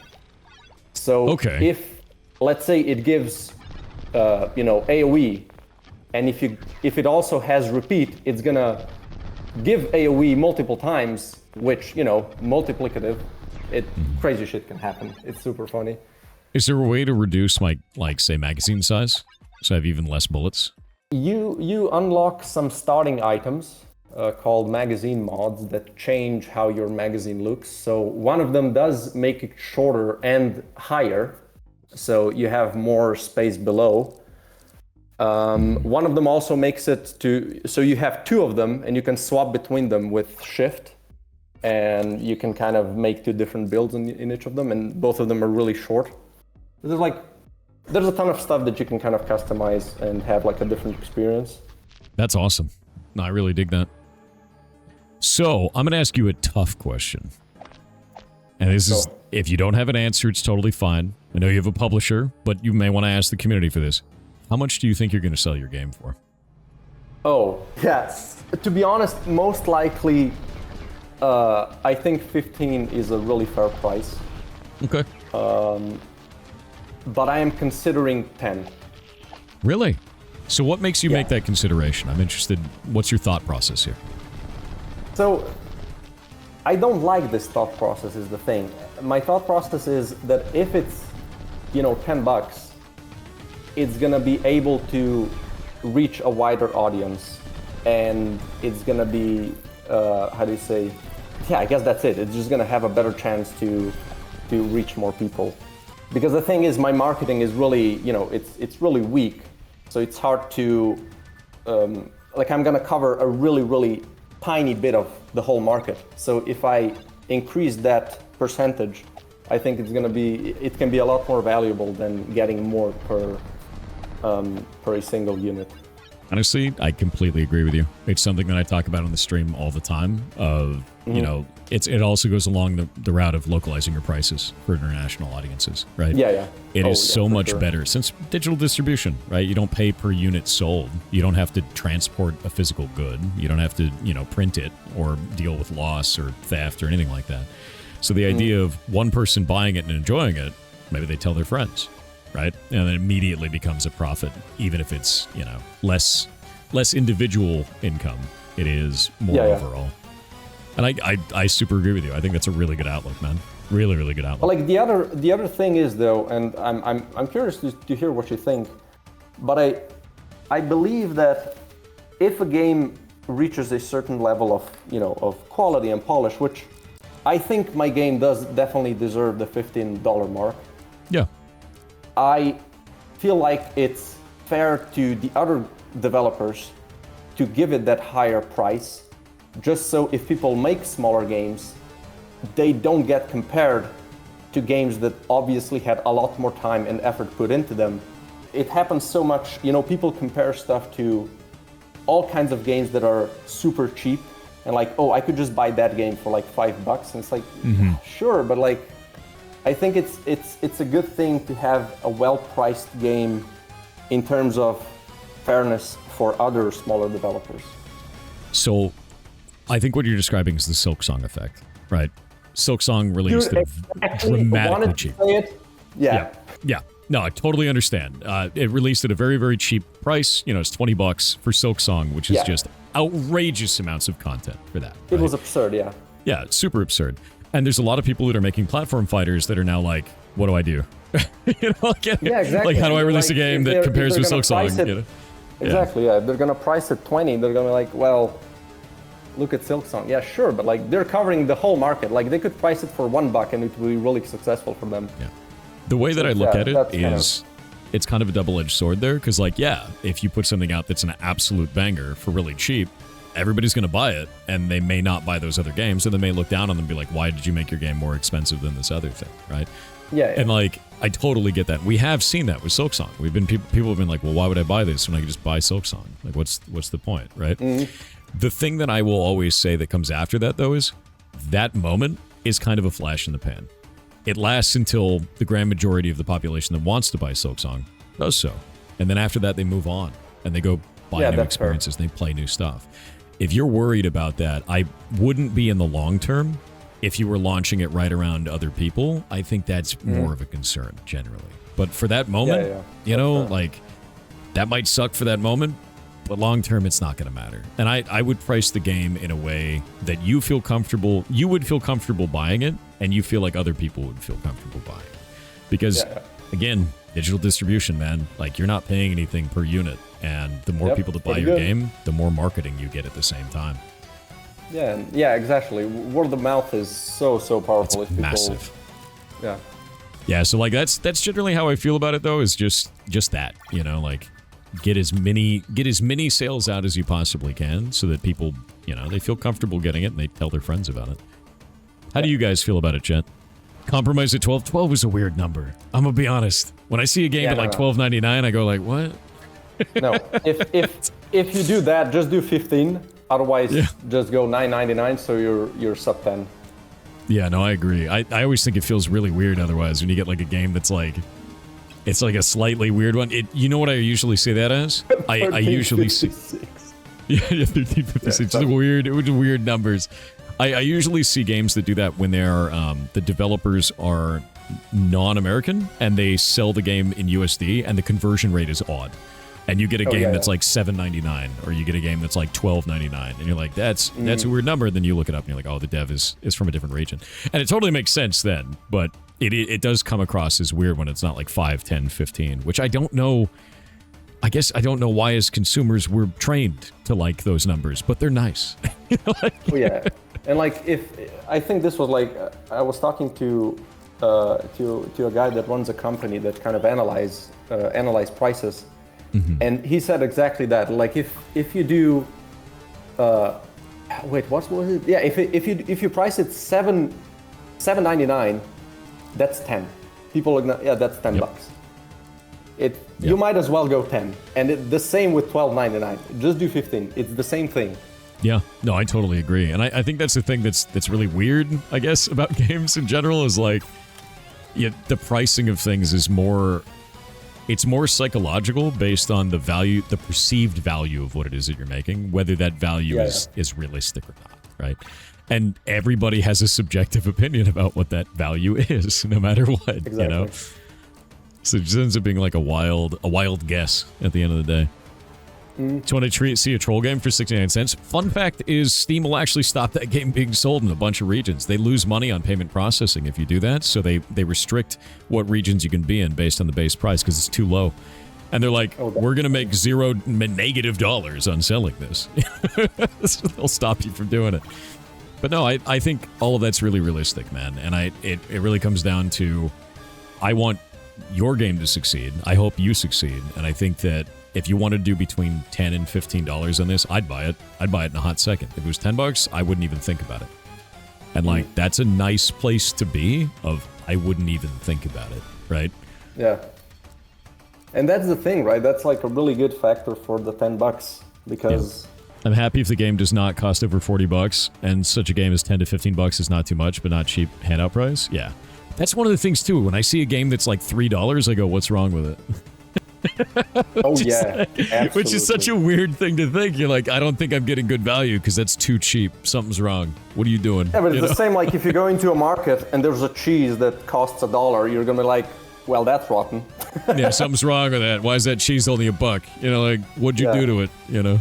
So if, let's say it gives, AoE, and if it also has repeat, it's gonna give AoE multiple times, which, multiplicative, crazy shit can happen. It's super funny. Is there a way to reduce my, say, magazine size? So I have even less bullets? You unlock some starting items called magazine mods that change how your magazine looks. So one of them does make it shorter and higher, so you have more space below. One of them also makes it so you have two of them and you can swap between them with shift, and you can kind of make two different builds in each of them, and both of them are really short. There's a ton of stuff that you can kind of customize and have like a different experience. That's awesome. No, I really dig that. So, I'm going to ask you a tough question. And this is, if you don't have an answer, it's totally fine. I know you have a publisher, but you may want to ask the community for this. How much do you think you're going to sell your game for? Oh, yes. To be honest, most likely, I think 15 is a really fair price. Okay. But I am considering 10. Really? So what makes you make that consideration? I'm interested. What's your thought process here? So, I don't like this thought process is the thing. My thought process is that if it's, $10, it's gonna be able to reach a wider audience, and it's gonna be, I guess that's it. It's just gonna have a better chance to reach more people. Because the thing is, my marketing is really, it's really weak. So it's hard to, I'm gonna cover a really, really tiny bit of the whole market. So if I increase that percentage, I think it can be a lot more valuable than getting more per a single unit. Honestly, I completely agree with you. It's something that I talk about on the stream all the time of, it also goes along the route of localizing your prices for international audiences, right? Yeah. It is so much better since digital distribution, right? You don't pay per unit sold. You don't have to transport a physical good. You don't have to, print it or deal with loss or theft or anything like that. So the idea of one person buying it and enjoying it, maybe they tell their friends, right? And it immediately becomes a profit, even if it's, less individual income. It is more overall. And I super agree with you. I think that's a really good outlook, man. Really, really good outlook. Like the other thing is though, and I'm curious to hear what you think, but I believe that if a game reaches a certain level of of quality and polish, which I think my game does definitely deserve the $15 mark. Yeah. I feel like it's fair to the other developers to give it that higher price, just so if people make smaller games, they don't get compared to games that obviously had a lot more time and effort put into them. It happens so much, people compare stuff to all kinds of games that are super cheap and I could just buy that game for $5. And it's sure, but I think it's a good thing to have a well-priced game in terms of fairness for other smaller developers. So, I think what you're describing is the Silksong effect, right? Silksong released it dramatically cheap. Yeah. No, I totally understand. It released at a very, very cheap price. It's $20 for Silksong, which is just outrageous amounts of content for that. It was absurd, yeah. Yeah, it's super absurd. And there's a lot of people that are making platform fighters that are now like, what do I do? Yeah, exactly. How do I release a game that compares with Silksong? Exactly, yeah. If they're going to price it 20, they're going to be well, look at Silksong. Yeah, sure, but they're covering the whole market. They could price it for $1 and it would be really successful for them. Yeah. The way that I look at it is it's kind of a double-edged sword there, because if you put something out that's an absolute banger for really cheap, everybody's going to buy it, and they may not buy those other games, so they may look down on them and be like, why did you make your game more expensive than this other thing, right? Yeah. And I totally get that. We have seen that with Silksong. People have been like, well, why would I buy this when I could just buy Silksong? What's the point, right? The thing that I will always say that comes after that, though, is that moment is kind of a flash in the pan. It lasts until the grand majority of the population that wants to buy Silksong does so. And then after that, they move on and they go buy new experiences. Fair. They play new stuff. If you're worried about that, I wouldn't be in the long term. If you were launching it right around other people, I think that's more of a concern generally. But for that moment, that might suck for that moment. But long term, it's not going to matter. And I would price the game in a way that you feel comfortable. You would feel comfortable buying it, and you feel like other people would feel comfortable buying it. Because, again, digital distribution, man. Like, you're not paying anything per unit. And the more people that buy your game, the more marketing you get at the same time. Yeah, exactly. Word of mouth is so powerful. It's massive. Yeah. Yeah, so like that's generally how I feel about it though, is just that, you know, like get as many sales out as you possibly can so that people, you know, they feel comfortable getting it and they tell their friends about it. How do you guys feel about it, Jet? Compromise at 12. 12 is a weird number. I'm gonna be honest. When I see a game at like $12.99, I go like, what? No. If you do that, just do 15. Otherwise, just go $9.99 so you're sub 10. Yeah, no, I agree. I always think it feels really weird otherwise when you get like a game that's like, it's like a slightly weird one. You know what I usually say that as? I usually see... Yeah, 1356. Weird numbers. I usually see games that do that when they're, the developers are non-American and they sell the game in USD and the conversion rate is odd. And you get a game that's like $7.99, or you get a game that's like $12.99, and you're like, that's a weird number. Then you look it up, and you're like, oh, the dev is from a different region, and it totally makes sense then. But it does come across as weird when it's not like 5, 10, 15, which I don't know. I guess I don't know why as consumers we're trained to like those numbers, but they're nice. And like I think this was like I was talking to a guy that runs a company that kind of analyze prices. Mm-hmm. And he said exactly that. Like if you do, wait, what was it? Yeah, if you price it $7.99, that's 10. People are that's $10. You might as well go 10. And the same with $12.99. Just do 15. It's the same thing. Yeah, no, I totally agree. And I think that's the thing that's really weird, I guess, about games in general is like, the pricing of things is more. It's more psychological based on the value, the perceived value of what it is that you're making, whether that value is realistic or not, right? And everybody has a subjective opinion about what that value is, no matter what, exactly. You know? So it just ends up being like a wild guess at the end of the day. So when I see a troll game for 69 cents, fun fact is Steam will actually stop that game being sold in a bunch of regions. They lose money on payment processing if you do that, so they restrict what regions you can be in based on the base price because it's too low. And they're like, we're going to make -$0 on selling this. So they'll stop you from doing it. But no, I think all of that's really realistic, man. And it really comes down to, I want your game to succeed. I hope you succeed. And I think that if you want to do between $10 and $15 on this, I'd buy it. I'd buy it in a hot second. If it was $10, I wouldn't even think about it. And like, that's a nice place to be of, I wouldn't even think about it, right? Yeah. And that's the thing, right? That's like a really good factor for the $10 because... I'm happy if the game does not cost over $40 and such a game as $10 to $15 is not too much, but not cheap handout price. Yeah. That's one of the things too. When I see a game that's like $3, I go, what's wrong with it? Absolutely. Which is such a weird thing to think. You're like, I don't think I'm getting good value because that's too cheap. Something's wrong. What are you doing? Yeah, but it's the same like if you go into a market and there's a cheese that costs $1, you're going to be like, well, that's rotten. Yeah, something's wrong with that. Why is that cheese only $1? You know, like, what'd you do to it? You know?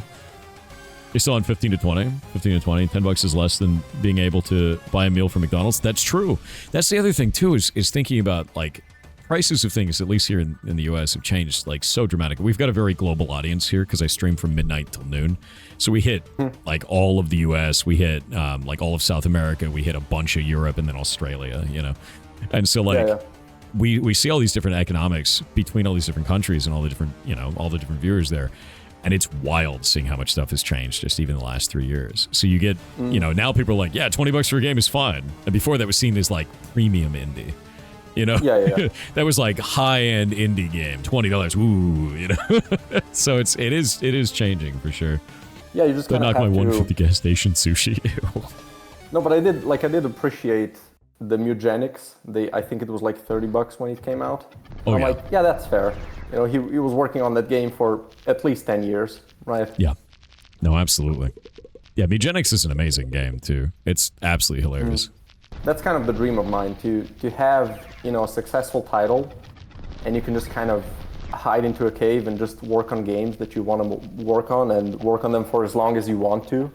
You're still on 15 to 20. 15 to 20. $10 is less than being able to buy a meal from McDonald's. That's true. That's the other thing, too, is thinking about, like, prices of things, at least here in the US, have changed like so dramatically. We've got a very global audience here because I stream from midnight till noon. So we hit like all of the US, we hit like all of South America, we hit a bunch of Europe and then Australia, you know. And so like we see all these different economics between all these different countries and all the different, you know, all the different viewers there. And it's wild seeing how much stuff has changed just even the last 3 years. So you get, you know, now people are like, yeah, $20 for a game is fine. And before that was seen as like premium indie. You know, that was like high-end indie game, $20. Ooh, you know. So it is changing for sure. Yeah, you just knock my 150 gas station sushi. No, but I did appreciate the Mugenics. I think it was like $30 when it came out. I'm like, yeah, that's fair. You know, he was working on that game for at least 10 years, right? Yeah. No, absolutely. Yeah, Mugenics is an amazing game too. It's absolutely hilarious. That's kind of the dream of mine, to have, you know, a successful title, and you can just kind of hide into a cave and just work on games that you want to work on and work on them for as long as you want to.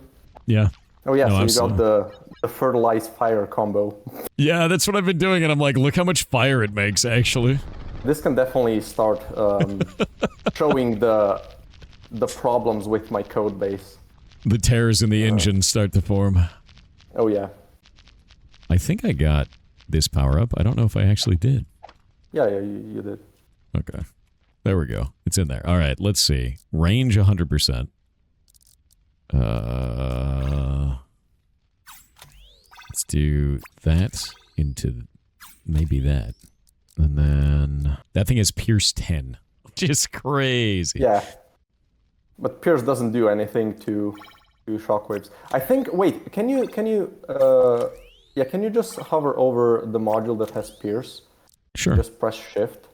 Yeah. Oh yeah, No, so absolutely. you got the fertilize fire combo. Yeah, that's what I've been doing, and I'm like, look how much fire it makes, actually. This can definitely start showing the problems with my code base. The tears in the engine start to form. Oh yeah. I think I got this power-up. I don't know if I actually did. Yeah, you did. Okay. There we go. It's in there. All right, let's see. Range 100%. Let's do that into maybe that. And then that thing has Pierce 10. Just crazy. Yeah. But P.I.G.S doesn't do anything to shockwaves. I think, wait, can you just hover over the module that has P.I.G.S? Sure. Just press shift.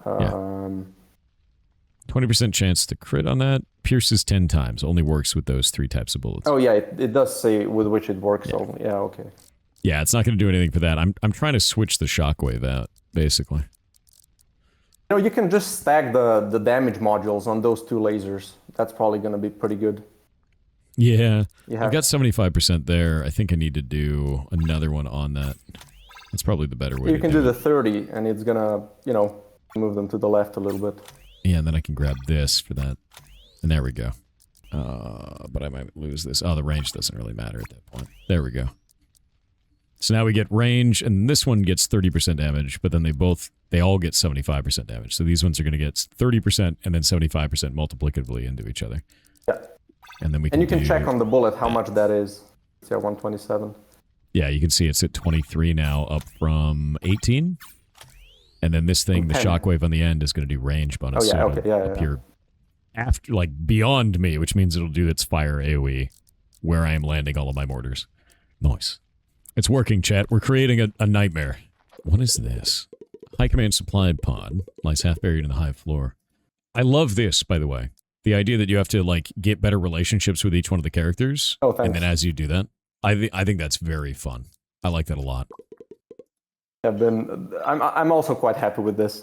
Yeah. 20% chance to crit on that. Pierces 10 times. Only works with those 3 types of bullets. Oh yeah, it does say with which it works only. Yeah, okay. Yeah, it's not going to do anything for that. I'm trying to switch the shockwave out, basically. You know, you can just stack the damage modules on those 2 lasers. That's probably going to be pretty good. Yeah, I've got 75% there. I think I need to do another one on that. That's probably the better way to do it. You can do the 30, and it's going to, you know, move them to the left a little bit. Yeah, and then I can grab this for that. And there we go. But I might lose this. Oh, the range doesn't really matter at that point. There we go. So now we get range, and this one gets 30% damage, but then they all get 75% damage. So these ones are going to get 30% and then 75% multiplicatively into each other. Yeah. And then we you can check on the bullet how much that is. It's at 127. Yeah, you can see it's at 23 now, up from 18. And then this thing, the shockwave on the end, is going to do range bonus. Oh yeah, so okay, yeah, appear after, like, beyond me, which means it'll do its fire AoE where I am landing all of my mortars. Nice. It's working, chat. We're creating a nightmare. What is this? High command supplied pod lies half buried in the hive floor. I love this, by the way. The idea that you have to, like, get better relationships with each one of the characters. Oh, thanks. And then as you do that, I think that's very fun. I like that a lot. I'm also quite happy with this.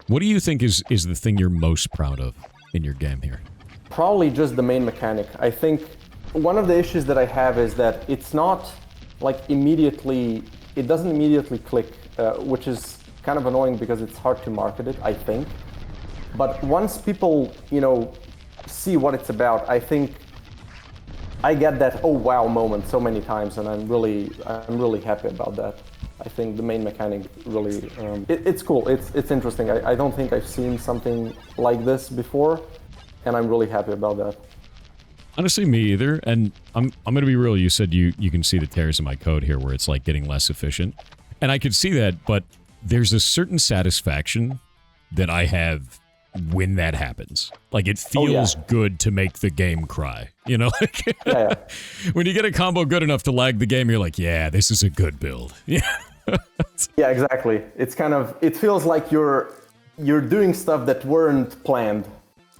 What do you think is the thing you're most proud of in your game here? Probably just the main mechanic. I think one of the issues that I have is that it's not like it doesn't immediately click, which is kind of annoying because it's hard to market it, I think. But once people, you know, see what it's about, I think I get that oh wow moment so many times, and I'm really happy about that. I think the main mechanic really, it's cool. It's interesting. I don't think I've seen something like this before, and I'm really happy about that. Honestly, me either. And I'm going to be real. You said you can see the tears in my code here where it's like getting less efficient. And I could see that, but there's a certain satisfaction that I have when that happens. Like, it feels good to make the game cry. You know? Yeah. When you get a combo good enough to lag the game, you're like, yeah, this is a good build. Yeah. Yeah, exactly. It's kind of, it feels like you're doing stuff that weren't planned.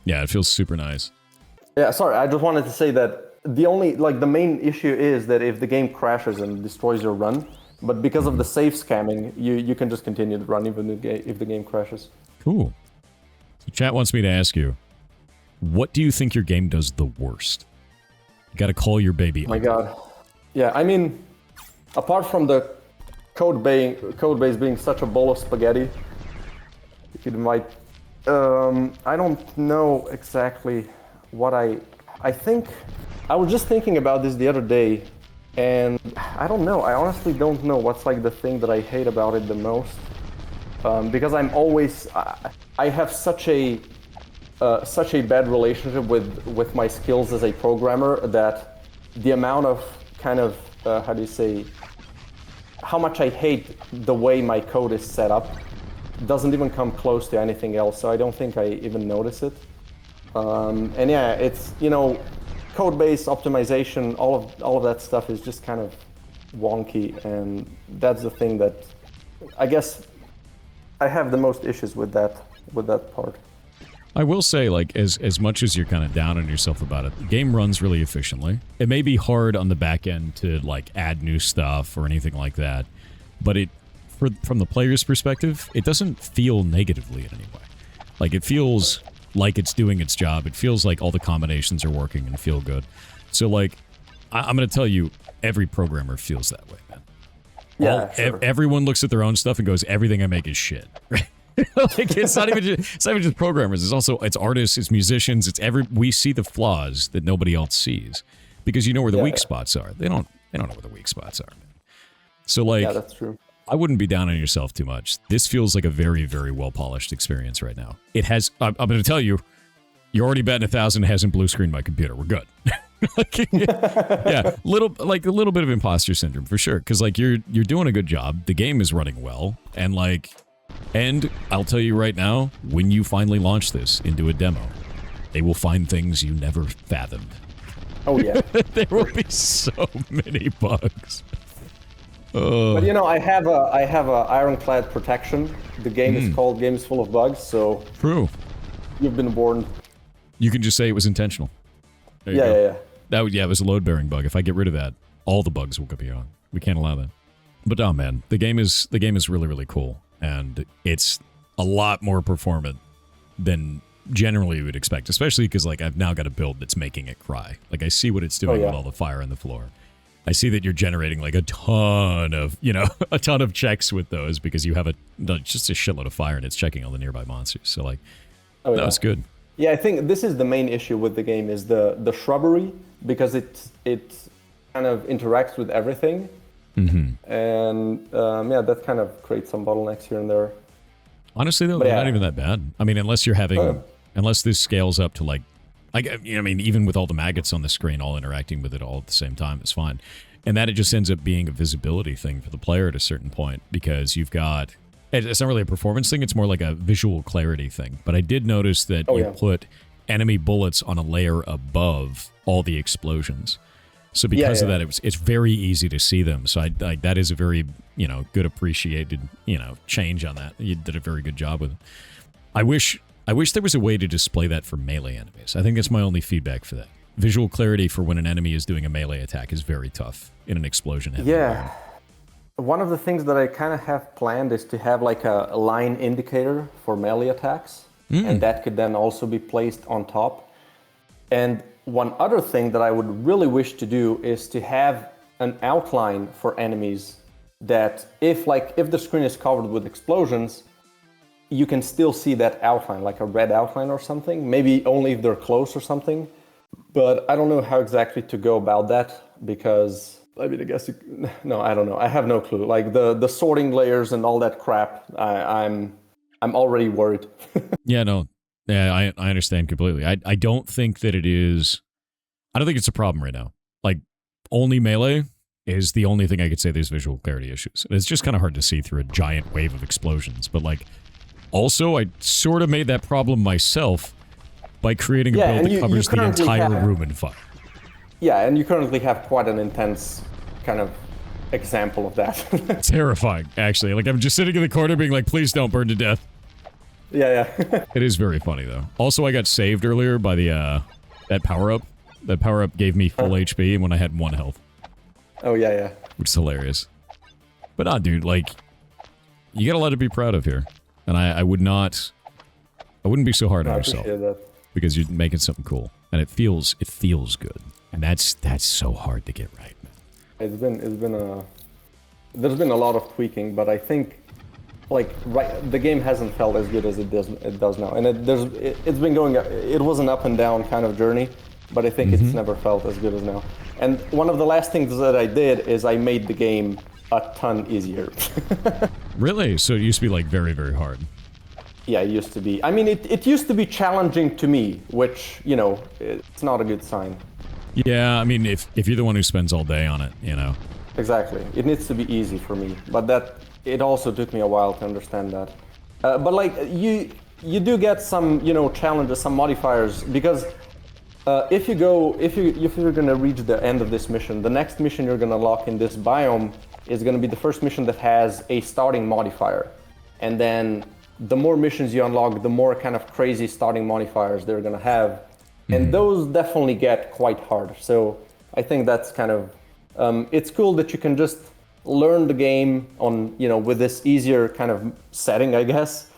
Yeah, it feels super nice. Yeah, sorry, I just wanted to say that the main issue is that if the game crashes and destroys your run, but because of the save scamming, you can just continue to run even if the game crashes. Cool. So chat wants me to ask you, what do you think your game does the worst? You gotta call your baby. Oh my god. Yeah, I mean, apart from the code base being such a bowl of spaghetti, if you might, I don't know exactly what I think. I was just thinking about this the other day, and I don't know. I honestly don't know what's like the thing that I hate about it the most, because I'm always I have such a bad relationship with my skills as a programmer that the amount of kind of how much I hate the way my code is set up doesn't even come close to anything else. So I don't think I even notice it. And yeah, it's, you know, code-based optimization, all of that stuff is just kind of wonky, and that's the thing that I guess I have the most issues with that part. I will say, like, as much as you're kind of down on yourself about it, the game runs really efficiently. It may be hard on the back end to, like, add new stuff or anything like that, but it from the player's perspective, it doesn't feel negatively in any way. Like, it feels like it's doing its job. It feels like all the combinations are working and feel good. So, like, I'm going to tell you, every programmer feels that way, man. Yeah, sure. Everyone looks at their own stuff and goes, everything I make is shit. Like, it's not even just programmers. It's artists, it's musicians, we see the flaws that nobody else sees because you know where the weak spots are. They don't know where the weak spots are, man. So, like, yeah, that's true. I wouldn't be down on yourself too much. This feels like a very, very well-polished experience right now. It has, I'm going to tell you, you're already betting 1,000 hasn't blue screened my computer. We're good. Like, yeah, a little bit of imposter syndrome for sure. Because, like, you're doing a good job. The game is running well. And I'll tell you right now, when you finally launch this into a demo, they will find things you never fathomed. Oh, yeah. There will be so many bugs. But you know, I have a ironclad protection. The game is called Games Full of Bugs, so true. You've been warned. You can just say it was intentional. Yeah. It was a load-bearing bug. If I get rid of that, all the bugs will be on. We can't allow that. But oh man, the game is really, really cool, and it's a lot more performant than generally you would expect, especially because, like, I've now got a build that's making it cry. Like, I see what it's doing with all the fire on the floor. I see that you're generating like a ton of checks with those because you have just a shitload of fire and it's checking all the nearby monsters. So, like, that was good. Yeah, I think this is the main issue with the game is the shrubbery, because it kind of interacts with everything. Mm-hmm. And that kind of creates some bottlenecks here and there. Honestly, though, they're not even that bad. I mean, unless this scales up to even with all the maggots on the screen all interacting with it all at the same time, it's fine. And that it just ends up being a visibility thing for the player at a certain point, because you've got, it's not really a performance thing, it's more like a visual clarity thing. But I did notice that you put enemy bullets on a layer above all the explosions. So because of that, it's very easy to see them. So that is a very, good appreciated, change on that. You did a very good job with it. I wish there was a way to display that for melee enemies. I think that's my only feedback for that. Visual clarity for when an enemy is doing a melee attack is very tough in an explosion. Yeah. One of the things that I kind of have planned is to have like a line indicator for melee attacks. And that could then also be placed on top. And one other thing that I would really wish to do is to have an outline for enemies that if the screen is covered with explosions, you can still see that outline, like a red outline or something, maybe only if they're close or something. But I don't know how exactly to go about that, because, I mean, I guess, I don't know. I have no clue. Like the sorting layers and all that crap, I'm already worried. I understand completely. I don't think that it is, I don't think it's a problem right now. Like, only melee is the only thing I could say there's visual clarity issues. It's just kind of hard to see through a giant wave of explosions, but like, also, I sort of made that problem myself by creating a build that covers the entire room in fire. Yeah, and you currently have quite an intense kind of example of that. Terrifying, actually. Like, I'm just sitting in the corner being like, please don't burn to death. Yeah. It is very funny, though. Also, I got saved earlier by that power-up. That power-up gave me full HP when I had 1 health. Oh, yeah. Which is hilarious. But dude, like, you got a lot to be proud of here. And I wouldn't be so hard on yourself, because you're making something cool, and it feels good, and that's so hard to get right, man. There's been a lot of tweaking, but I think the game hasn't felt as good as it does now, and it's been going. It was an up and down kind of journey, but I think it's never felt as good as now. And one of the last things that I did is I made the game a ton easier. Really? So it used to be like very, very hard. Yeah, it used to be. I mean, it used to be challenging to me, which, it's not a good sign. Yeah, I mean, if you're the one who spends all day on it, Exactly. It needs to be easy for me, but it also took me a while to understand that. But like, you do get some, challenges, some modifiers, because if you're gonna reach the end of this mission, the next mission you're gonna lock in this biome is gonna be the first mission that has a starting modifier. And then the more missions you unlock, the more kind of crazy starting modifiers they're gonna have. And those definitely get quite hard. So I think that's kind of, it's cool that you can just learn the game on, with this easier kind of setting, I guess.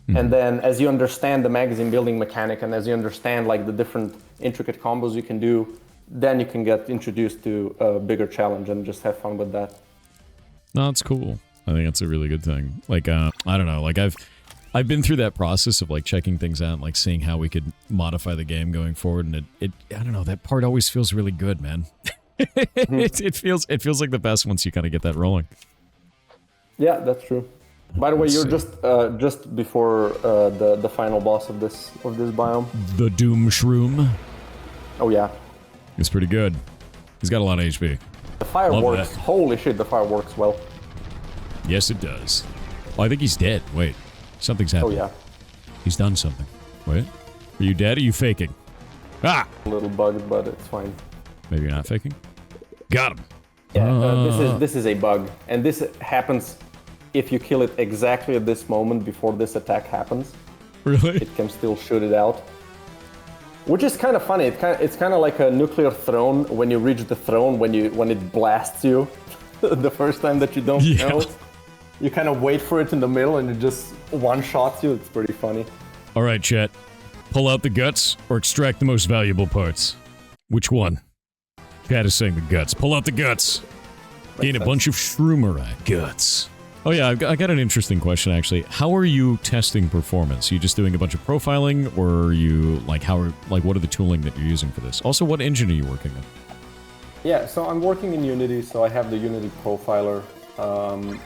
And then as you understand the magazine building mechanic and as you understand like the different intricate combos you can do, then you can get introduced to a bigger challenge and just have fun with that. No, it's cool. I think that's a really good thing. Like, I don't know, like I've been through that process of like checking things out and like seeing how we could modify the game going forward, and it I don't know, that part always feels really good, man. It feels like the best once you kind of get that rolling. Yeah, that's true. By the way, you're just before the final boss of this biome. The Doom Shroom. Oh yeah. It's pretty good. He's got a lot of HP. The fire works. Holy shit, the fire works well. Yes, it does. Oh, I think he's dead. Wait. Something's happened. Oh yeah. He's done something. Wait. Are you dead or are you faking? Ah! A little bugged, but it's fine. Maybe you're not faking? Got him. Yeah, this is a bug. And this happens if you kill it exactly at this moment before this attack happens. Really? It can still shoot it out. Which is kind of funny. It's kind of like a nuclear throne when you reach the throne, when it blasts you the first time that you don't know. You kind of wait for it in the middle and it just one-shots you. It's pretty funny. All right, chat. Pull out the guts or extract the most valuable parts. Which one? Chat is saying the guts. Pull out the guts. Gain a bunch of Shroomerite guts. Oh yeah, I got an interesting question actually. How are you testing performance? Are you just doing a bunch of profiling, or are you like what are the tooling that you're using for this? Also, what engine are you working in? Yeah, so I'm working in Unity, so I have the Unity profiler.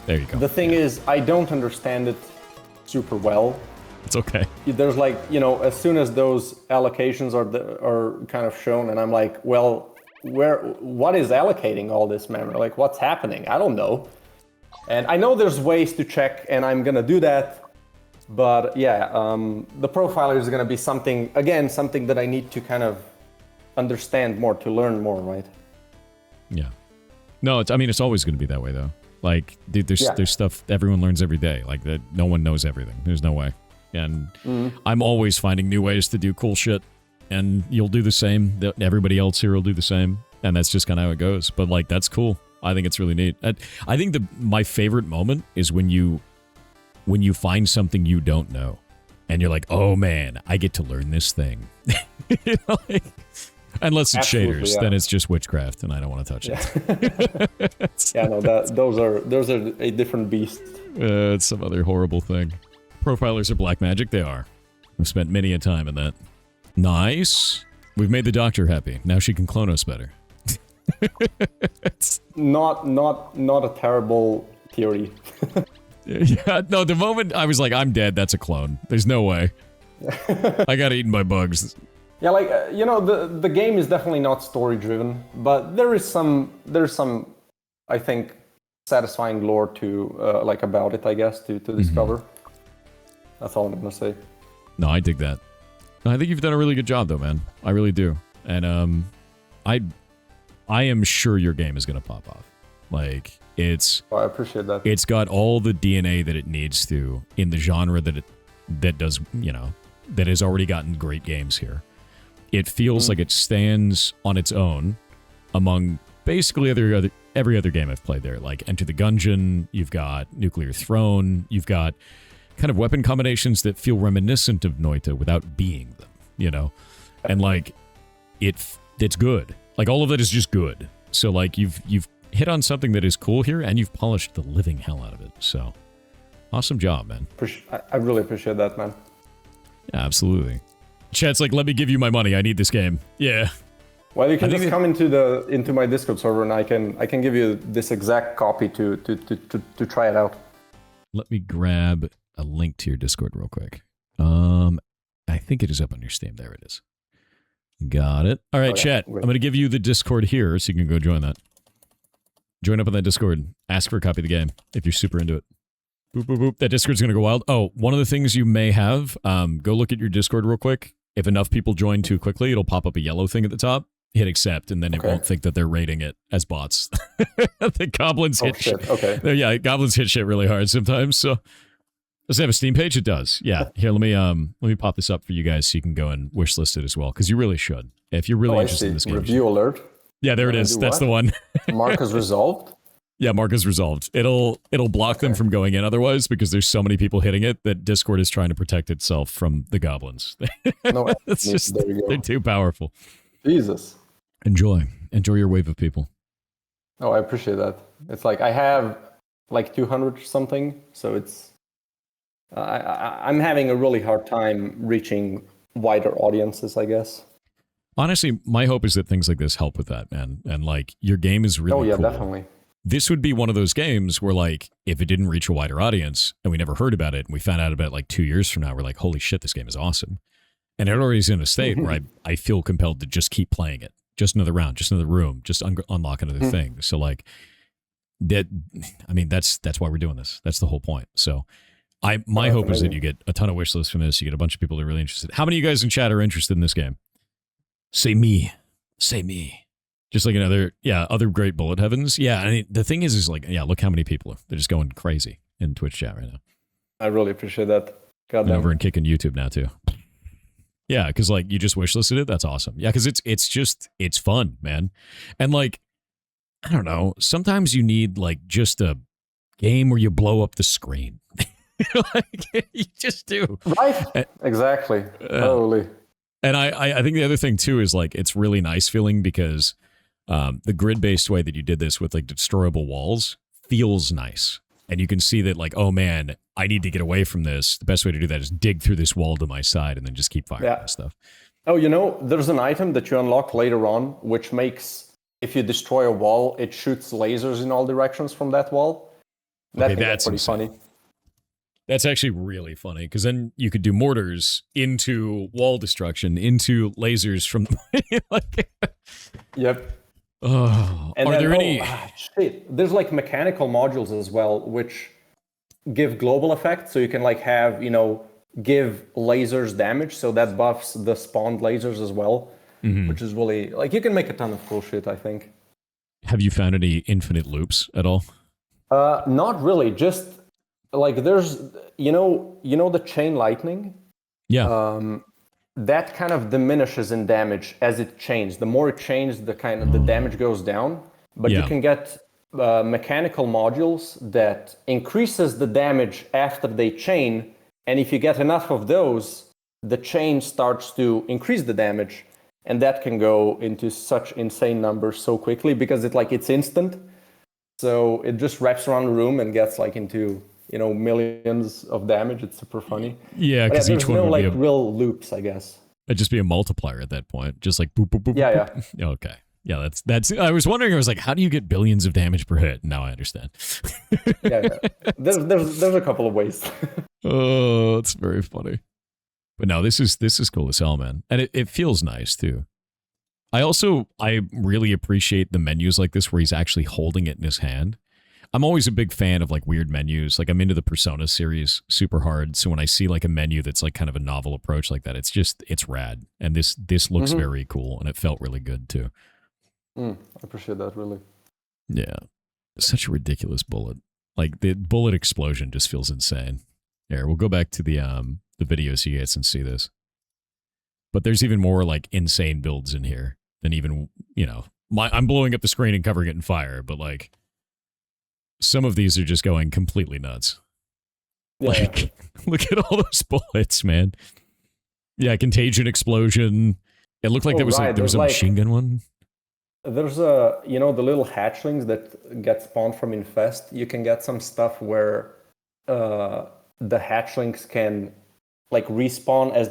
There you go. The thing is, I don't understand it super well. It's okay. There's like, as soon as those allocations are kind of shown, and I'm like, well, what is allocating all this memory? Like, what's happening? I don't know. And I know there's ways to check, and I'm gonna do that. But yeah, the profiler is gonna be something that I need to kind of understand more, to learn more, right? Yeah. No, it's always gonna be that way though. Like, dude, there's stuff everyone learns every day. Like that, no one knows everything. There's no way. And I'm always finding new ways to do cool shit. And you'll do the same. Everybody else here will do the same. And that's just kind of how it goes. But like, that's cool. I think it's really neat. I think my favorite moment is when you find something you don't know, and you're like, "Oh man, I get to learn this thing." Unless it's shaders, then it's just witchcraft, and I don't want to touch it. Yeah, no, those are a different beast. It's some other horrible thing. Profilers are black magic. They are. I've spent many a time in that. Nice. We've made the doctor happy. Now she can clone us better. Not a terrible theory. Yeah, no, the moment I was like, I'm dead, that's a clone. There's no way. I got eaten by bugs. Yeah, like, the game is definitely not story driven, but there's some, I think, satisfying lore to, like, about it, I guess, to discover. That's all I'm gonna say. No, I dig that. I think you've done a really good job, though, man. I really do. And, I am sure your game is going to pop off. Like, I appreciate that. It's got all the DNA that it needs to in the genre that does, that has already gotten great games here. It feels like it stands on its own among basically every other game I've played there. Like Enter the Gungeon, you've got Nuclear Throne, you've got kind of weapon combinations that feel reminiscent of Noita without being them, And like, it's good. Like, all of that is just good. So, like, you've hit on something that is cool here, and you've polished the living hell out of it. So, awesome job, man. I really appreciate that, man. Yeah, absolutely. Chat's like, let me give you my money. I need this game. Yeah. Well, you can just come into my Discord server, and I can give you this exact copy to try it out. Let me grab a link to your Discord real quick. I think it is up on your Steam. There it is. Got it. All right, chat. I'm going to give you the Discord here so you can go join that. Join up on that Discord. Ask for a copy of the game if you're super into it. Boop, boop, boop. That Discord's going to go wild. Oh, one of the things you may have, go look at your Discord real quick. If enough people join too quickly, it'll pop up a yellow thing at the top. Hit accept, and then it won't think that they're rating it as bots. The goblins hit shit. Okay. Yeah, goblins hit shit really hard sometimes, so... Does it have a Steam page? It does. Yeah. Here, let me pop this up for you guys so you can go and wishlist it as well, because you really should. If you're really interested in this game. Review alert. Yeah, there it is. That's the one. Mark is resolved. Yeah, Mark is resolved. It'll block them from going in otherwise because there's so many people hitting it that Discord is trying to protect itself from the goblins. No, It's just there we go. they're too powerful. Jesus. Enjoy your wave of people. Oh, I appreciate that. It's like I have like 200 or something, so it's I'm having a really hard time reaching wider audiences, I guess. Honestly, my hope is that things like this help with that, man. And like your game is really Oh yeah, cool. definitely. This would be one of those games where like if it didn't reach a wider audience and we never heard about it and we found out about it like 2 years from now, we're like, holy shit, this game is awesome. And it already is in a state where I feel compelled to just keep playing it. Just another round, just another room, just unlock another thing. So like that, I mean, that's why we're doing this. That's the whole point. So my hope is that you get a ton of wish lists from this. You get a bunch of people that are really interested. How many of you guys in chat are interested in this game? Say me. Say me. Just like other great bullet heavens. Yeah, I mean, the thing is like, yeah, look how many people they're just going crazy in Twitch chat right now. I really appreciate that. And over and kicking YouTube now too. Yeah, because like you just wishlisted it. That's awesome. Yeah, because it's fun, man. And like, I don't know. Sometimes you need like just a game where you blow up the screen. Like, you just do. Right. Exactly. Totally. And I think the other thing too is like it's really nice feeling because the grid-based way that you did this with like destroyable walls feels nice. And you can see that like, oh man, I need to get away from this. The best way to do that is dig through this wall to my side and then just keep firing and stuff. Oh, you know, there's an item that you unlock later on, which makes, if you destroy a wall, it shoots lasers in all directions from that wall. That's pretty funny. That's actually really funny because then you could do mortars into wall destruction, into lasers from like. Yep. Oh, and are there any? Shit. There's like mechanical modules as well, which give global effects. So you can like have, give lasers damage. So that buffs the spawned lasers as well, which is really like you can make a ton of cool shit, I think. Have you found any infinite loops at all? Not really. Just like there's, the chain lightning. Yeah. That kind of diminishes in damage as it chains. The more it chains, the damage goes down. But you can get mechanical modules that increases the damage after they chain. And if you get enough of those, the chain starts to increase the damage. And that can go into such insane numbers so quickly because it's instant. So it just wraps around the room and gets like into millions of damage. It's super funny. Yeah, because each one would be real loops, I guess. It'd just be a multiplier at that point, just like boop boop boop. Yeah, boop. Yeah. Okay. Yeah, that's. I was wondering. I was like, how do you get billions of damage per hit? Now I understand. Yeah. There's a couple of ways. Oh, it's very funny. But no, this is cool as hell, man, and it feels nice too. I really appreciate the menus like this where he's actually holding it in his hand. I'm always a big fan of like weird menus. Like I'm into the Persona series super hard. So when I see like a menu that's like kind of a novel approach like that, it's rad. And this looks very cool and it felt really good too. I appreciate that really. Yeah. Such a ridiculous bullet. Like the bullet explosion just feels insane. Here, we'll go back to the videos so you guys can see this. But there's even more like insane builds in here than even, I'm blowing up the screen and covering it in fire, but like some of these are just going completely nuts. Yeah. Like, look at all those bullets, man. Yeah, contagion explosion. It looked like there was a machine gun one. There's the little hatchlings that get spawned from Infest. You can get some stuff where the hatchlings can like respawn as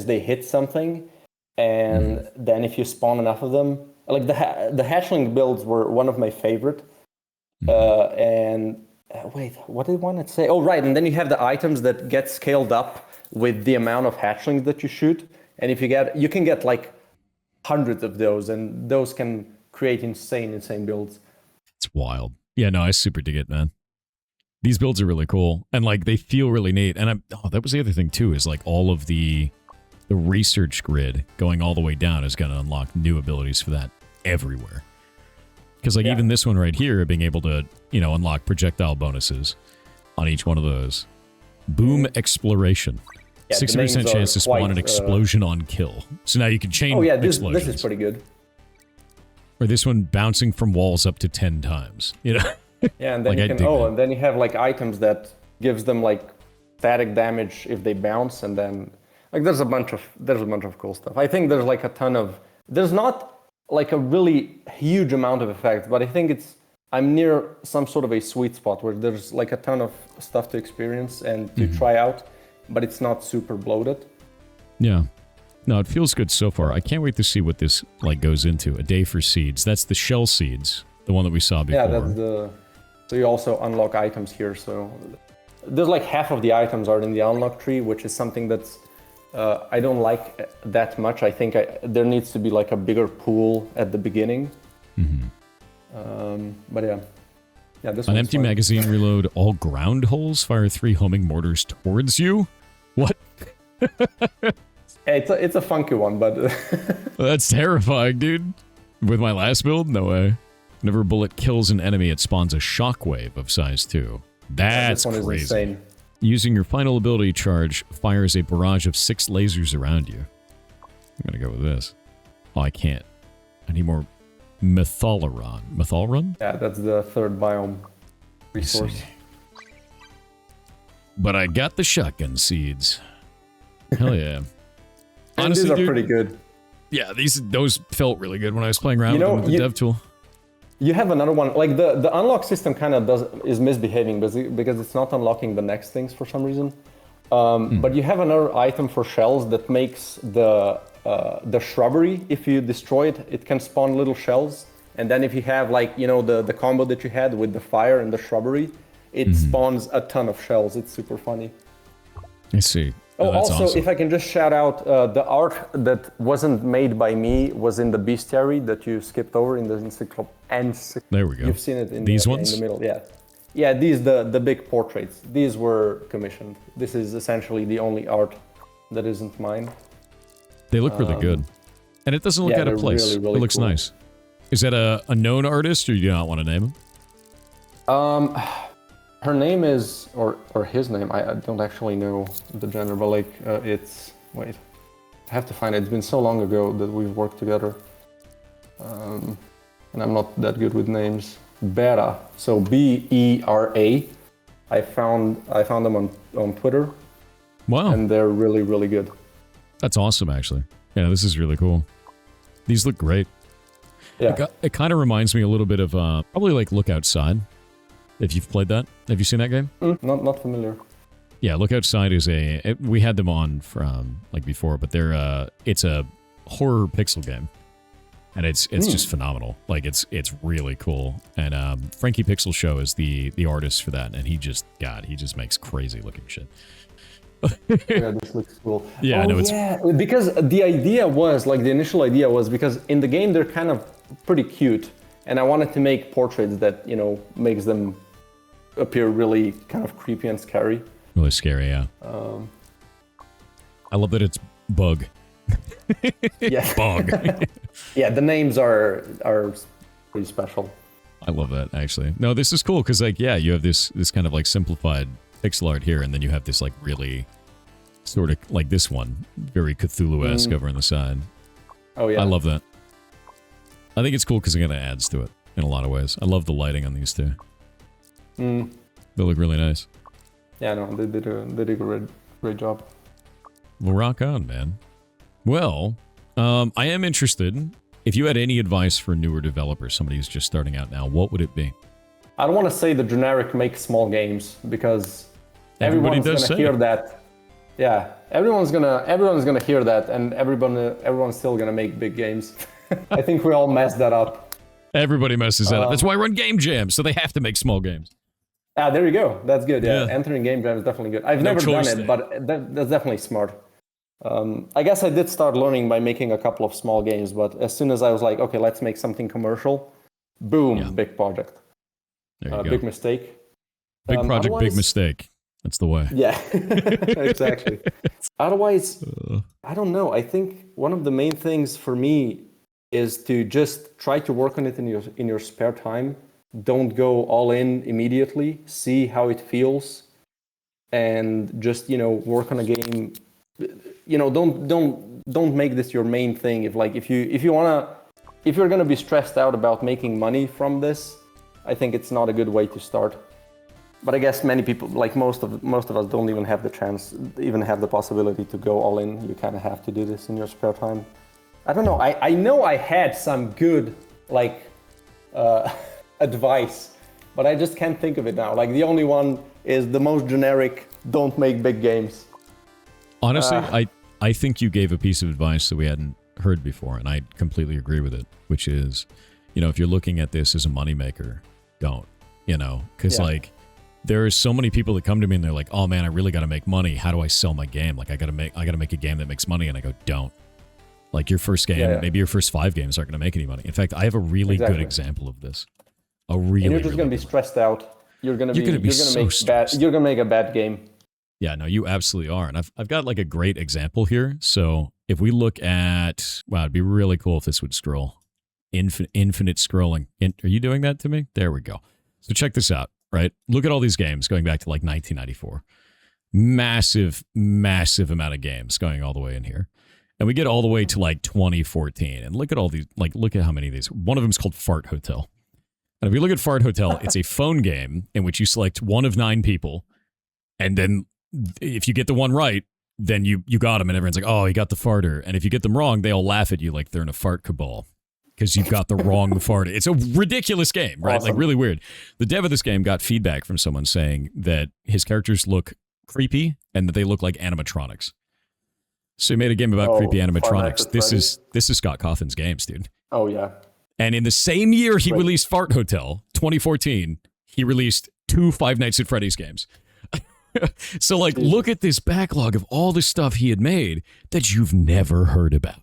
they hit something, and then if you spawn enough of them, like the hatchling builds were one of my favorite. Wait, what did one say? Oh, right. And then you have the items that get scaled up with the amount of hatchlings that you shoot. And if you can get like hundreds of those, and those can create insane builds. It's wild. Yeah, no, I super dig it, man. These builds are really cool. And like, they feel really neat. And that was the other thing too, is like all of the research grid going all the way down is going to unlock new abilities for that everywhere. Because like even this one right here, being able to, unlock projectile bonuses on each one of those. Boom exploration. 60% chance to spawn an explosion on kill. So now you can chain explosions. This is pretty good. Or this one bouncing from walls up to 10 times. Yeah, and then Like, you can and then you have like items that gives them like static damage if they bounce, and then like there's a bunch of cool stuff. I think there's like a ton of there's not like a really huge amount of effects, but I think I'm near some sort of a sweet spot where there's like a ton of stuff to experience and to try out, but it's not super bloated. Yeah. No, it feels good so far. I can't wait to see what this like goes into. A day for seeds. That's the shell seeds, the one that we saw before. Yeah, that's so you also unlock items here. So there's like half of the items are in the unlock tree, which is something that's I don't like that much. I think there needs to be like a bigger pool at the beginning. But yeah, this An empty magazine reload. All ground holes fire 3 homing mortars towards you. What? It's a funky one, but that's terrifying, dude. With my last build, no way. Whenever a bullet kills an enemy, it spawns a shockwave of size 2. That's this one crazy. is insane. Using your final ability charge fires a barrage of 6 lasers around you. I'm gonna go with this. Oh, I can't. I need more Methalron. Methalron? Yeah, that's the third biome resource. But I got the shotgun seeds. Hell yeah. Honestly, these are dude, pretty good. Yeah, those felt really good when I was playing around with the dev tool. You have another one, like the unlock system kind of is misbehaving because it's not unlocking the next things for some reason. But you have another item for shells that makes the shrubbery, if you destroy it, it can spawn little shells. And then if you have like, the combo that you had with the fire and the shrubbery, it spawns a ton of shells. It's super funny. I see. Oh, that's also, awesome. if I can just shout out, the art that wasn't made by me was in the bestiary that you skipped over in the encyclopedia. There we go. You've seen it in these ones? In the middle, yeah. Yeah, these, the big portraits. These were commissioned. This is essentially the only art that isn't mine. They look really good. And it doesn't look out of place. Really, really it looks cool. nice. Is that a known artist, or you do not want to name him? Her name is, or his name, I don't actually know the gender, but like wait, I have to find it. It's been so long ago that we've worked together. And I'm not that good with names. Bera, so B-E-R-A. I found them on Twitter. Wow. And they're really, really good. That's awesome, actually. Yeah, this is really cool. These look great. Yeah. It kind of reminds me a little bit of probably like Look Outside. If you've played that, have you seen that game? Not familiar. Yeah, Look Outside is we had them on from like before, but it's a horror pixel game, and it's just phenomenal. Like it's really cool. And Frankie Pixel Show is the artist for that, and he just makes crazy looking shit. Yeah, this looks cool. Yeah, because the initial idea was because in the game they're kind of pretty cute, and I wanted to make portraits that makes them appear really kind of creepy and scary. Really scary, yeah. I love that it's Bug. Yeah, Bug. Yeah, the names are pretty special. I love that, actually. No, this is cool because you have this kind of like simplified pixel art here, and then you have this like really sort of like this one, very Cthulhu-esque over on the side. Oh yeah, I love that. I think it's cool because it kind of adds to it in a lot of ways. I love the lighting on these two. They look really nice. Yeah, no, they did a great job. Well, rock on, man. Well, I am interested. If you had any advice for newer developers, somebody who's just starting out now, what would it be? I don't want to say the generic make small games because Everybody everyone's does gonna say hear it. that. Yeah, everyone's gonna hear that, and everyone's still gonna make big games. I think we all messed that up. Everybody messes that up. That's why I run game jams, so they have to make small games. Ah, there you go. That's good. Yeah, Yeah. Entering game jam is definitely good. I've never done choice it, there. but that's definitely smart. I guess I did start learning by making a couple of small games, but as soon as I was like, okay, let's make something commercial, boom, Yeah. big project. There you go. Big mistake. Big project, big otherwise- mistake. That's the way. Yeah, exactly. Otherwise, I don't know. I think one of the main things for me is to just try to work on it in your spare time. Don't go all in immediately. See how it feels, and just work on a game. Don't make this your main thing. If you're gonna be stressed out about making money from this, I think it's not a good way to start. But I guess many people, like most of us, don't even have the chance, even have the possibility to go all in. You kind of have to do this in your spare time. I don't know. I know I had some good like advice, but I just can't think of it now. Like the only one is the most generic: don't make big games. Honestly, I think you gave a piece of advice that we hadn't heard before, and I completely agree with it. Which is, if you're looking at this as a moneymaker, don't. Because like. There are so many people that come to me and they're like, "Oh man, I really got to make money. How do I sell my game? Like I got to make a game that makes money." And I go, "Don't." Like your first game, maybe your first 5 games aren't going to make any money. In fact, I have a really good example of this. And you're just going to be stressed out. You're going to make a bad game. Yeah, no, you absolutely are. And I've got like a great example here. So if we look at, wow, it'd be really cool if this would scroll. Infinite scrolling. Are you doing that to me? There we go. So check this out. Right? Look at all these games going back to like 1994. Massive, massive amount of games going all the way in here. And we get all the way to like 2014. And look at all these, like, look at how many of these. One of them is called Fart Hotel. And if you look at Fart Hotel, it's a phone game in which you select one of 9 people. And then if you get the one right, then you got them. And everyone's like, oh, you got the farter. And if you get them wrong, they all laugh at you like they're in a fart cabal. Because you've got the wrong fart. It's a ridiculous game, right? Awesome. Like really weird. The dev of this game got feedback from someone saying that his characters look creepy and that they look like animatronics. So he made a game about creepy animatronics. This is Scott Cawthon's games, dude. Oh yeah. And in the same year he released Fart Hotel, 2014, he released 2 Five Nights at Freddy's games. So like, look at this backlog of all the stuff he had made that you've never heard about.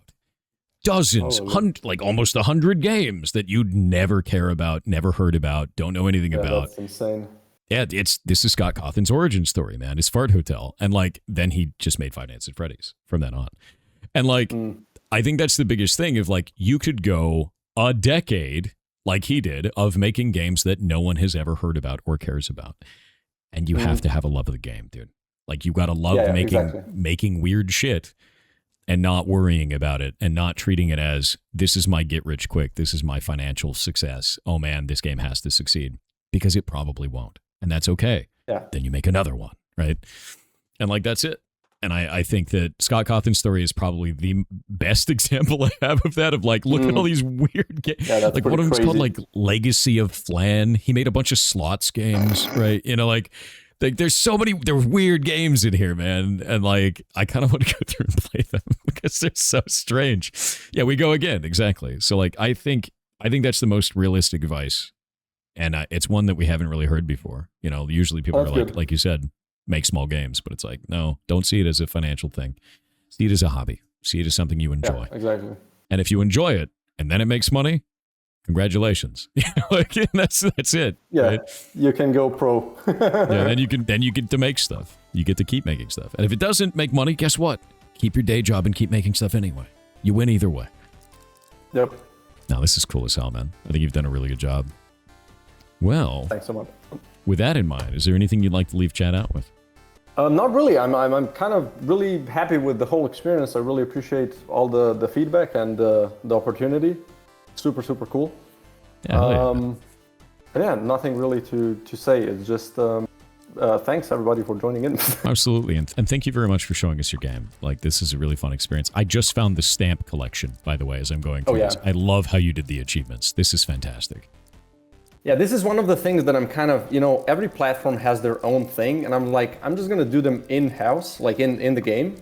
Dozens, like almost 100 games that you'd never care about, never heard about, don't know anything about. That's insane. Yeah, this is Scott Cawthon's origin story, man. His Fart Hotel. And like, then he just made Five Nights at Freddy's from then on. And like, I think that's the biggest thing of like, you could go a decade like he did of making games that no one has ever heard about or cares about. And you have to have a love of the game, dude. Like you got to love making weird shit. And not worrying about it and not treating it as, this is my get rich quick. This is my financial success. Oh man, this game has to succeed, because it probably won't. And that's okay. Yeah. Then you make another one, right? And like, that's it. And I think that Scott Cawthon's story is probably the best example I have of that, of like, look at all these weird games. Yeah, like one of them's called like Legacy of Flan. He made a bunch of slots games, right? There's there were weird games in here, man. And like, I kind of want to go through and play them because they're so strange. Yeah, we go again. Exactly. So like, I think that's the most realistic advice. And it's one that we haven't really heard before. Usually people are like you said, make small games, but it's like, no, don't see it as a financial thing. See it as a hobby. See it as something you enjoy. Yeah, exactly. And if you enjoy it and then it makes money, congratulations. Like, that's it. Yeah, right? You can go pro. Yeah, then you get to make stuff. You get to keep making stuff. And if it doesn't make money, guess what? Keep your day job and keep making stuff anyway. You win either way. Yep. Now, this is cool as hell, man. I think you've done a really good job. Well, thanks so much. With that in mind, is there anything you'd like to leave chat out with? Not really. I'm kind of really happy with the whole experience. I really appreciate all the feedback and the opportunity. Super, super cool. Yeah, yeah, nothing really to say. It's just thanks everybody for joining in. Absolutely, and thank you very much for showing us your game. Like, this is a really fun experience. I just found the stamp collection, by the way, as I'm going through this. I love how you did the achievements. This is fantastic. Yeah, this is one of the things that I'm kind of, every platform has their own thing, and I'm like, I'm just gonna do them in-house, like in the game,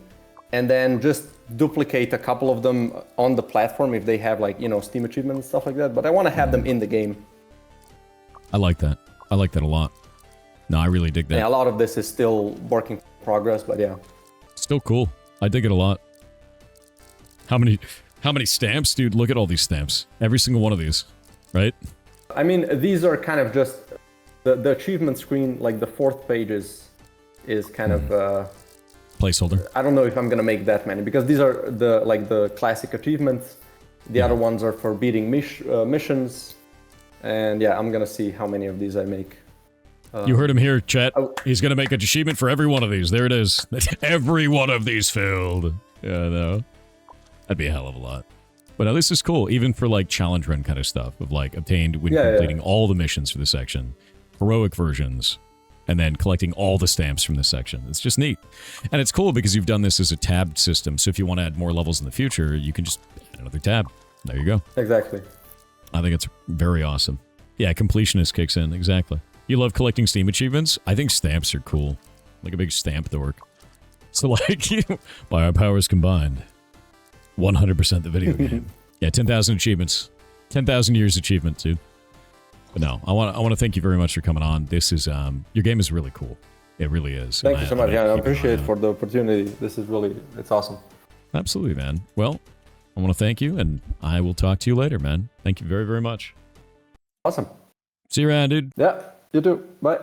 and then just duplicate a couple of them on the platform if they have like, Steam achievements and stuff like that, but I want to have them in the game. I like that. I like that a lot. No, I really dig that. Yeah, a lot of this is still work in progress, but yeah. Still cool. I dig it a lot. How many stamps, dude? Look at all these stamps. Every single one of these, right? I mean, these are kind of just the achievement screen, like the 4th page is kind of placeholder. I don't know if I'm gonna make that many because these are the classic achievements. The other ones are for beating missions, and yeah, I'm gonna see how many of these I make. You heard him here, chat. He's gonna make an achievement for every one of these. There it is. Every one of these filled. Yeah, no, that'd be a hell of a lot. But no, this is cool, even for like challenge run kind of stuff of like obtained when Yeah, completing all the missions for the section, heroic versions, and then collecting all the stamps from this section. It's just neat. And it's cool because you've done this as a tabbed system, so if you want to add more levels in the future, you can just add another tab. There you go. Exactly. I think it's very awesome. Yeah, completionist kicks in, exactly. You love collecting Steam achievements? I think stamps are cool. Like a big stamp dork. So like, by our powers combined, 100% the video game. Yeah, 10,000 achievements. 10,000 years achievement, dude. But no, I want to thank you very much for coming on. This is, your game is really cool. It really is. Thank you so much. Yeah, I appreciate for the opportunity. This is really, it's awesome. Absolutely, man. Well, I want to thank you, and I will talk to you later, man. Thank you very, very much. Awesome. See you around, dude. Yeah, you too. Bye.